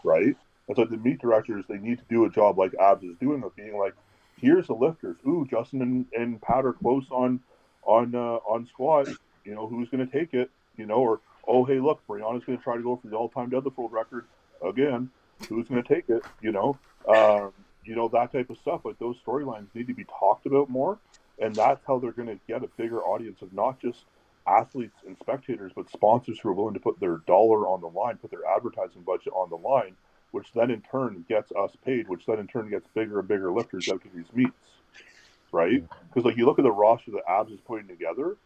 right? And so the meet directors, they need to do a job like Abs is doing of being like, here's the lifters. Ooh, Justin and Pat are close on squat. You know, who's going to take it? You know, or, oh, hey, look, Brianna's going to try to go for the all-time deadlift world record again. Who's going to take it? You know, that type of stuff. Like those storylines need to be talked about more. And that's how they're going to get a bigger audience of not just athletes and spectators, but sponsors who are willing to put their dollar on the line, put their advertising budget on the line, which then in turn gets us paid, which then in turn gets bigger and bigger lifters out to these meets, right? Because like you look at the roster that Abs is putting together,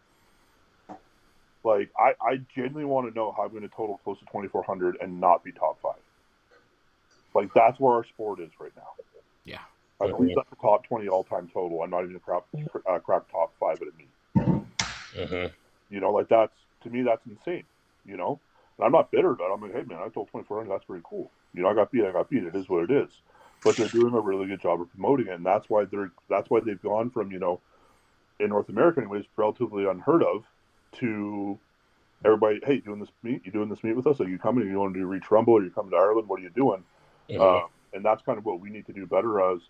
like I genuinely want to know how I'm going to total close to 2,400 and not be top 5. Like that's where our sport is right now. Yeah. I believe that's the top 20 all-time total. I'm not even a crack top 5 at a meet. You know, like that's, to me, that's insane, you know? And I'm not bitter about it. I'm like, hey, man, I told 2,400, that's pretty cool. You know, I got beat. It is what it is. But they're doing a really good job of promoting it, and that's why they've gone from, you know, in North America anyways, relatively unheard of, to everybody, hey, doing this meet? You doing this meet with us? Are you coming? You want to do Reach Rumble? Or you coming to Ireland? What are you doing? And that's kind of what we need to do better as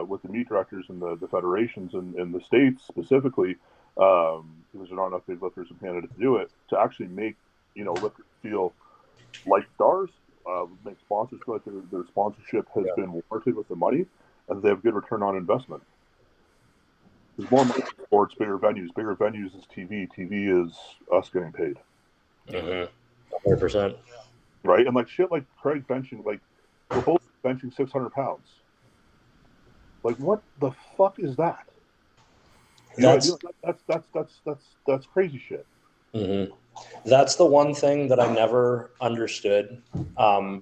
with the meet directors and the federations in the States specifically, because there are not enough big lifters in Canada to do it, to actually make, you know, lifters feel like stars, make sponsors feel like their sponsorship has been warranted with the money, and they have good return on investment. There's more money in sports, bigger venues. Bigger venues is TV. TV is us getting paid. 100%. Right? And like shit like Craig benching, like we're both benching 600 pounds. Like what the fuck is that? That's crazy shit. That's the one thing that I never understood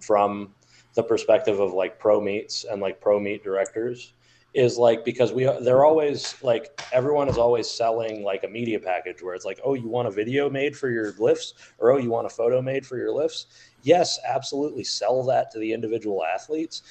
from the perspective of like pro meets and like pro meet directors, is like, because they're always like, everyone is always selling like a media package where it's like, oh, you want a video made for your lifts, or oh, you want a photo made for your lifts. Yes, absolutely, sell that to the individual athletes,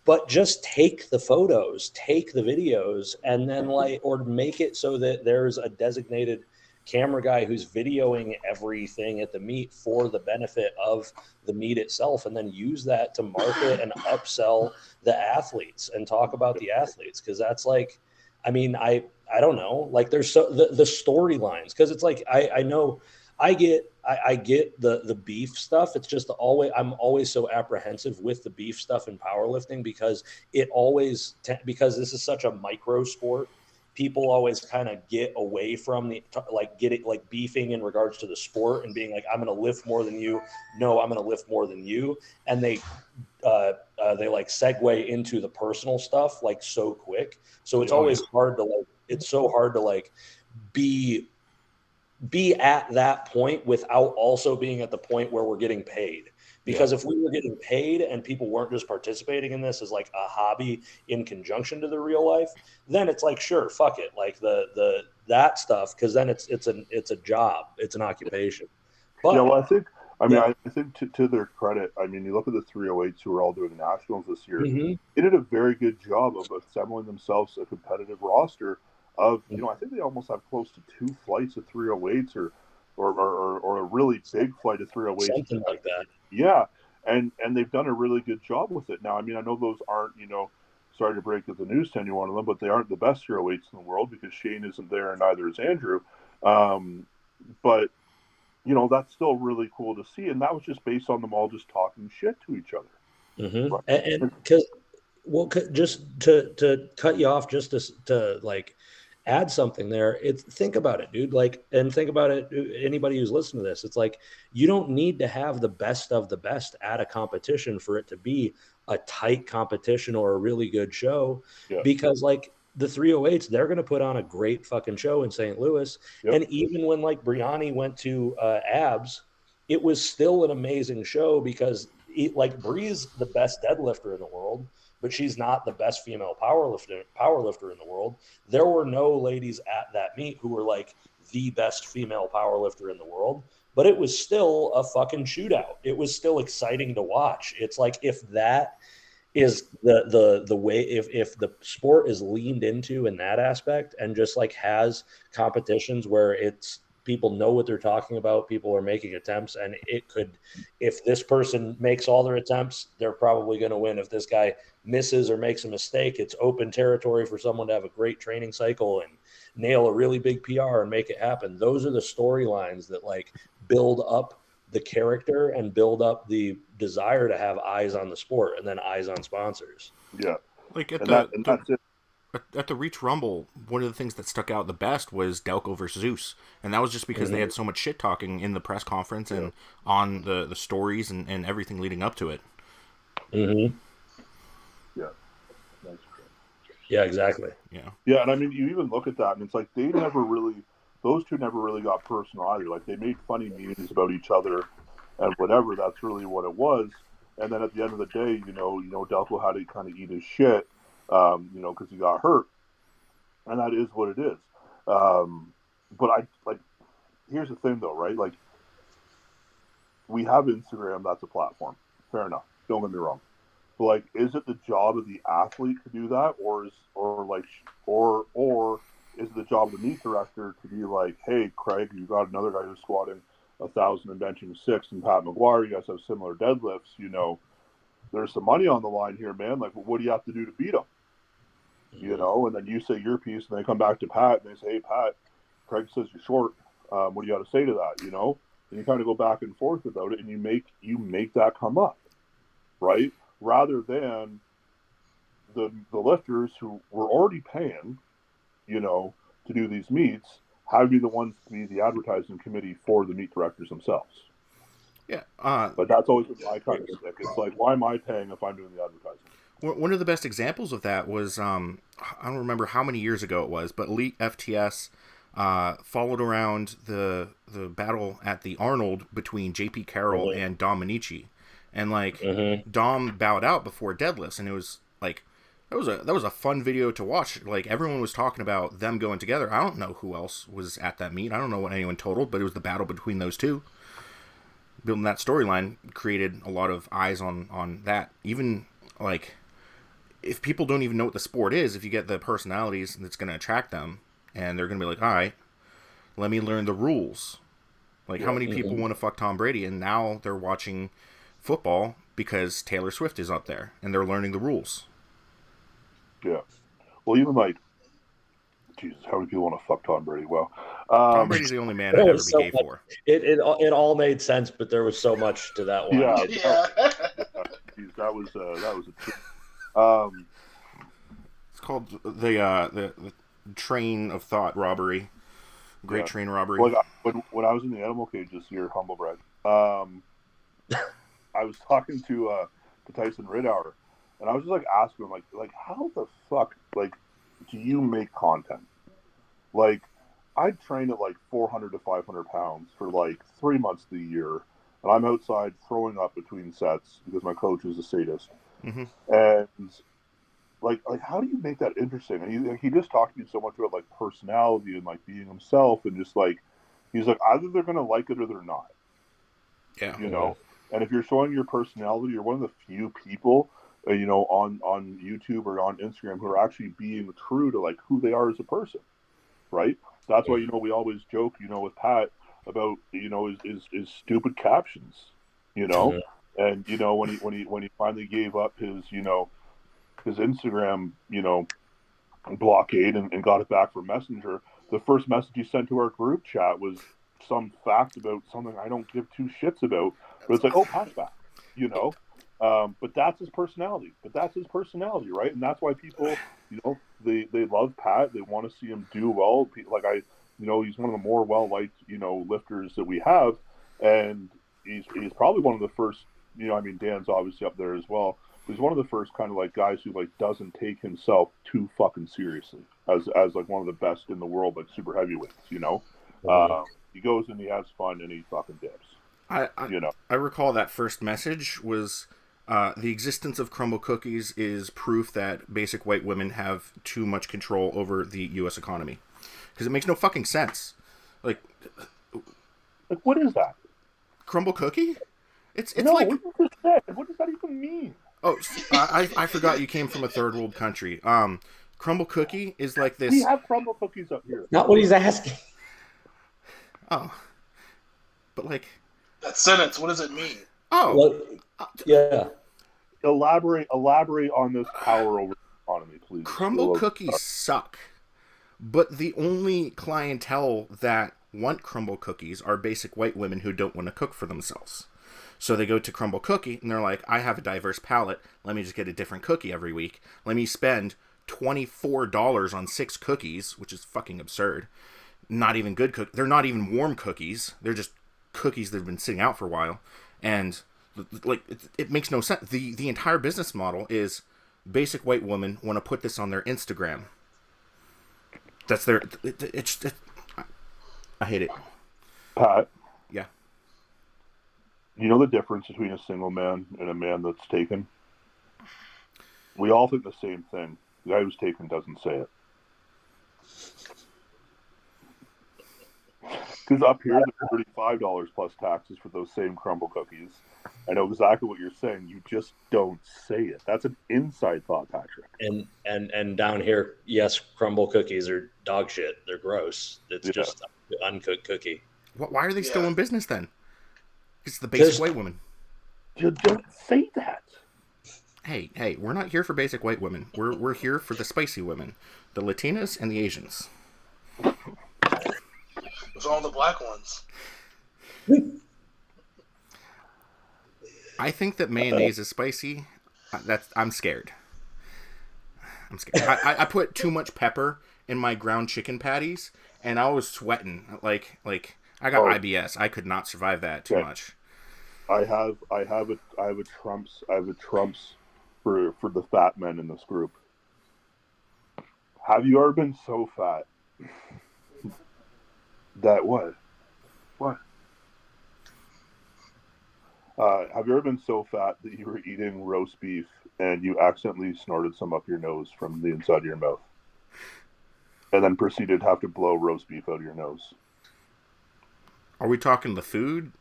but just take the photos, take the videos, and then or make it so that there's a designated camera guy who's videoing everything at the meet for the benefit of the meet itself, and then use that to market and upsell the athletes and talk about the athletes. Because that's like, I mean, I don't know, like there's the storylines, because it's like I know I get the beef stuff. It's just I'm always so apprehensive with the beef stuff in powerlifting, because it always because this is such a micro sport. People always kind of get away from beefing in regards to the sport and being like, I'm going to lift more than you. No, I'm going to lift more than you. And they like segue into the personal stuff like so quick. So it's always hard to it's so hard to be at that point without also being at the point where we're getting paid. Because if we were getting paid and people weren't just participating in this as like a hobby in conjunction to the real life, then it's like, sure, fuck it, like that stuff, because then it's a job, it's an occupation. But I think to their credit, I mean, you look at the 308s who are all doing nationals this year. They did a very good job of assembling themselves a competitive roster of, you know, I think they almost have close to 2 flights of 308s or a really big flight of 308s. Something like that. Yeah, and they've done a really good job with it. Now, I mean, I know those aren't, you know, sorry to break the news to anyone of them, but they aren't the best 308s in the world, because Shane isn't there and neither is Andrew. But, you know, that's still really cool to see. And that was just based on them all just talking shit to each other. Right? And because, well, just to cut you off, just to like add something there, think about it, dude. Like, and think about it, anybody who's listening to this, it's like, you don't need to have the best of the best at a competition for it to be a tight competition or a really good show. Because like the 308s, they're going to put on a great fucking show in St. Louis. Yep. And even when like Brianny went to Abs, it was still an amazing show because like Brie's the best deadlifter in the world, but she's not the best female powerlifter in the world. There were no ladies at that meet who were like the best female powerlifter in the world, but it was still a fucking shootout. It was still exciting to watch. It's like if that is the way, if the sport is leaned into in that aspect and just like has competitions where it's people know what they're talking about, people are making attempts, and it could, if this person makes all their attempts, they're probably going to win. If this guy misses or makes a mistake, it's open territory for someone to have a great training cycle and nail a really big PR and make it happen. Those are the storylines that like build up the character and build up the desire to have eyes on the sport and then eyes on sponsors. Yeah. Like at That's it. At the Reach Rumble, one of the things that stuck out the best was Delco versus Zeus. And that was just because they had so much shit talking in the press conference and on the stories and everything leading up to it. Mm-hmm. Yeah. That's true. Yeah, exactly. Yeah. Yeah, and I mean, you even look at that, and it's like those two never really got personal either. Like, they made funny memes about each other and whatever. That's really what it was. And then at the end of the day, Delco had to kind of eat his shit, because he got hurt. And that is what it is. But here's the thing, though, right? Like, we have Instagram. That's a platform. Fair enough. Don't get me wrong. But, like, is it the job of the athlete to do that, or is it the job of the meet director to be like, hey, Craig, you got another guy who's squatting 1,000 and benching 6, and Pat Maguire, you guys have similar deadlifts, there's some money on the line here, man. Like, what do you have to do to beat them? And then you say your piece, and they come back to Pat, and they say, hey, Pat, Craig says you're short. What do you got to say to that, And you kind of go back and forth about it, and you make that come up, right? Rather than the lifters who were already paying, to do these meets, have to be the ones to be the advertising committee for the meet directors themselves. Yeah. But that's always my kind of stick. It's like, why am I paying if I'm doing the advertising? One of the best examples of that was, I don't remember how many years ago it was, but Elite FTS followed around the battle at the Arnold between JP Carroll and Dom Minichi. And Dom bowed out before deadlifts, and it was like, that was a fun video to watch. Like, everyone was talking about them going together. I don't know who else was at that meet. I don't know what anyone totaled, but it was the battle between those two. Building that storyline created a lot of eyes on that. Even, like, if people don't even know what the sport is, if you get the personalities that's going to attract them, and they're going to be like, all right, let me learn the rules. Like, how many people want to fuck Tom Brady? And now they're watching football because Taylor Swift is up there, and they're learning the rules. Yeah. Well, even like, Jesus, how many people want to fuck Tom Brady? Well, Tom Brady's the only man I'd ever be gay for. It all made sense, but there was so much to that one. Yeah. Jeez, that was a It's called the train of thought robbery. Great train robbery. Well, when I was in the animal cage this year, humble brag, I was talking to Tyson Ridauer. And I was just like asking him, like, how the fuck, like, do you make content? Like, I train at like 400 to 500 pounds for like 3 months of the year, and I'm outside throwing up between sets because my coach is a sadist. Mm-hmm. And like, how do you make that interesting? And he just talked to me so much about like personality and like being himself, and just like, he's like, either they're gonna like it or they're not. Yeah. And if you're showing your personality, you're one of the few people, on YouTube or on Instagram who are actually being true to like who they are as a person, right? That's why we always joke, with Pat about his stupid captions, and when he finally gave up his his Instagram blockade and got it back from Messenger, the first message he sent to our group chat was some fact about something I don't give two shits about, but it's like, oh, Pat's back, but that's his personality. Right? And that's why people, they love Pat. They want to see him do well. Like he's one of the more well-liked, lifters that we have, and he's probably one of the first. Dan's obviously up there as well. he's one of the first kind of like guys who like doesn't take himself too fucking seriously as like one of the best in the world, like super heavyweights, you know. He goes and he has fun and he fucking dips. I recall that first message was the existence of crumble cookies is proof that basic white women have too much control over the U.S. economy, because it makes no fucking sense. Like what is that? Crumble cookie? It's no, like what you just said. What does that even mean? Oh, I forgot you came from a third world country. Crumble cookie is like this. We have crumble cookies up here. Not what he's asking. Oh, but like that sentence. What does it mean? Oh, yeah. Elaborate on this power over economy, please. Crumble cookies suck, but the only clientele that want crumble cookies are basic white women who don't want to cook for themselves. So they go to Crumble Cookie, and they're like, I have a diverse palate. Let me just get a different cookie every week. Let me spend $24 on 6 cookies, which is fucking absurd. Not even good cookies. They're not even warm cookies. They're just cookies that have been sitting out for a while. And, like, it makes no sense. The entire business model is basic white women want to put this on their Instagram. That's their... I hate it. Pat? Yeah. You know the difference between a single man and a man that's taken? We all think the same thing. The guy who's taken doesn't say it. Because up here, there's $35 plus taxes for those same crumble cookies. I know exactly what you're saying. You just don't say it. That's an inside thought, Patrick. And down here, yes, crumble cookies are dog shit. They're gross. It's just an uncooked cookie. Why are they still in business then? It's the basic white woman. You don't say that. Hey, we're not here for basic white women. We're here for the spicy women, the Latinas and the Asians. Those are all the black ones. I think that mayonnaise is spicy. I'm scared. I put too much pepper in my ground chicken patties, and I was sweating. Like I got IBS. I could not survive that too much. I have a trumps for the fat men in this group. Have you ever been so fat that what? Have you ever been so fat that you were eating roast beef and you accidentally snorted some up your nose from the inside of your mouth, and then proceeded to have to blow roast beef out of your nose? Are we talking the food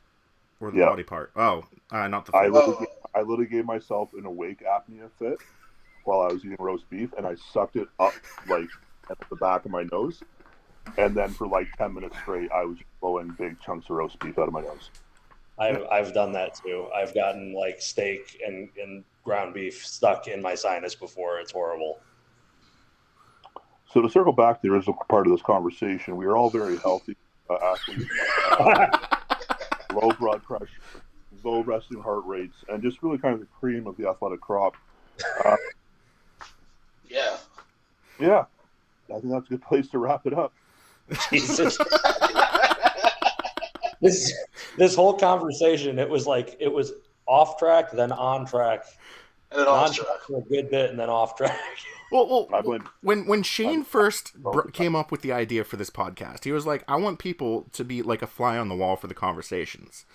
or the body part? Oh, not the food. I literally gave myself an awake apnea fit while I was eating roast beef, and I sucked it up like at the back of my nose, and then for like 10 minutes straight, I was blowing big chunks of roast beef out of my nose. I've done that too. I've gotten like steak and ground beef stuck in my sinus before. It's horrible. So to circle back to the original part of this conversation, we are all very healthy athletes, low blood pressure, low resting heart rates, and just really kind of the cream of the athletic crop. Yeah. I think that's a good place to wrap it up. Jesus. This whole conversation, it was off track, then on track, and then off track for a good bit, and then off track. Well, when Shane first came up with the idea for this podcast, he was like, "I want people to be like a fly on the wall for the conversations."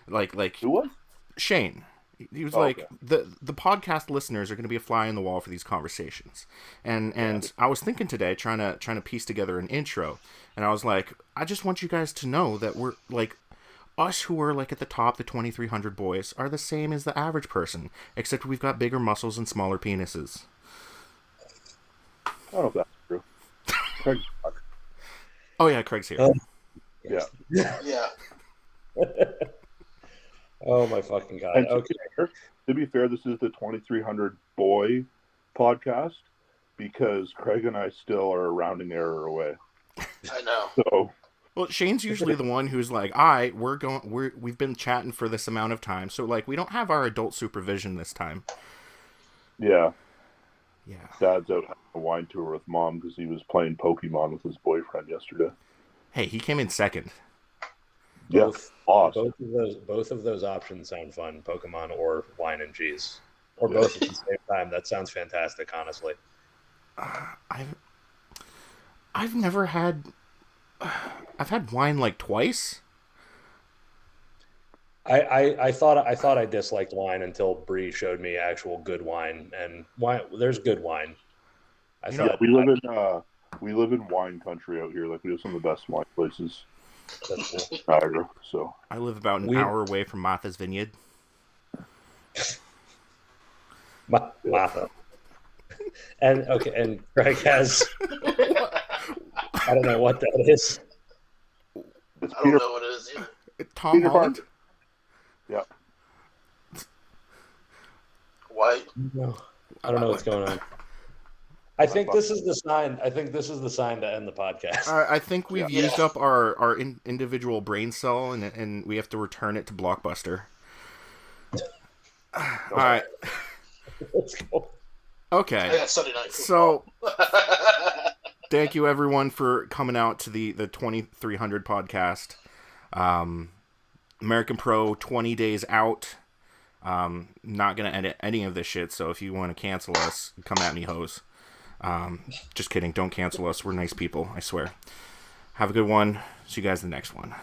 Like who was? Shane. He was like, okay. The podcast listeners are going to be a fly on the wall for these conversations, and I was thinking today, trying to piece together an intro, and I was like, I just want you guys to know that we're like, us who are like at the top, the 2300 boys, are the same as the average person, except we've got bigger muscles and smaller penises. I don't know if that's true. Craig's oh yeah, Craig's here. Yeah. Oh my fucking god! And okay. To be fair, this is the 2300 boy podcast because Craig and I still are a rounding error away. I know. So, well, Shane's usually the one who's like, we've been chatting for this amount of time, so like we don't have our adult supervision this time. Yeah. Dad's out having a wine tour with Mom because he was playing Pokemon with his boyfriend yesterday. Hey, he came in second. Yes, awesome. Both of those options sound fun. Pokemon or wine and cheese. or both at the same time. That sounds fantastic, honestly. I've never had. I've had wine like twice. I thought I disliked wine until Bree showed me actual good wine, and wine. There's good wine. We live in wine country out here. Like we have some of the best wine places. That's cool. Niagara. So I live about an hour away from Martha's Vineyard. Martha. And Greg has. I don't know what that is. I don't know what it is either. Tom Peter Holland. Parker. Yeah. White. No, I don't know what's going on. I think this is the sign. I think this is the sign to end the podcast. I think we've used up our individual brain cell, and we have to return it to Blockbuster. All right. Let's go. Okay. I got Sunday night football. So, thank you everyone for coming out to the 2300 podcast. American Pro 20 days out. Not gonna edit any of this shit. So if you want to cancel us, come at me, hoes. Just kidding. Don't cancel us. We're nice people. I swear. Have a good one. See you guys in the next one.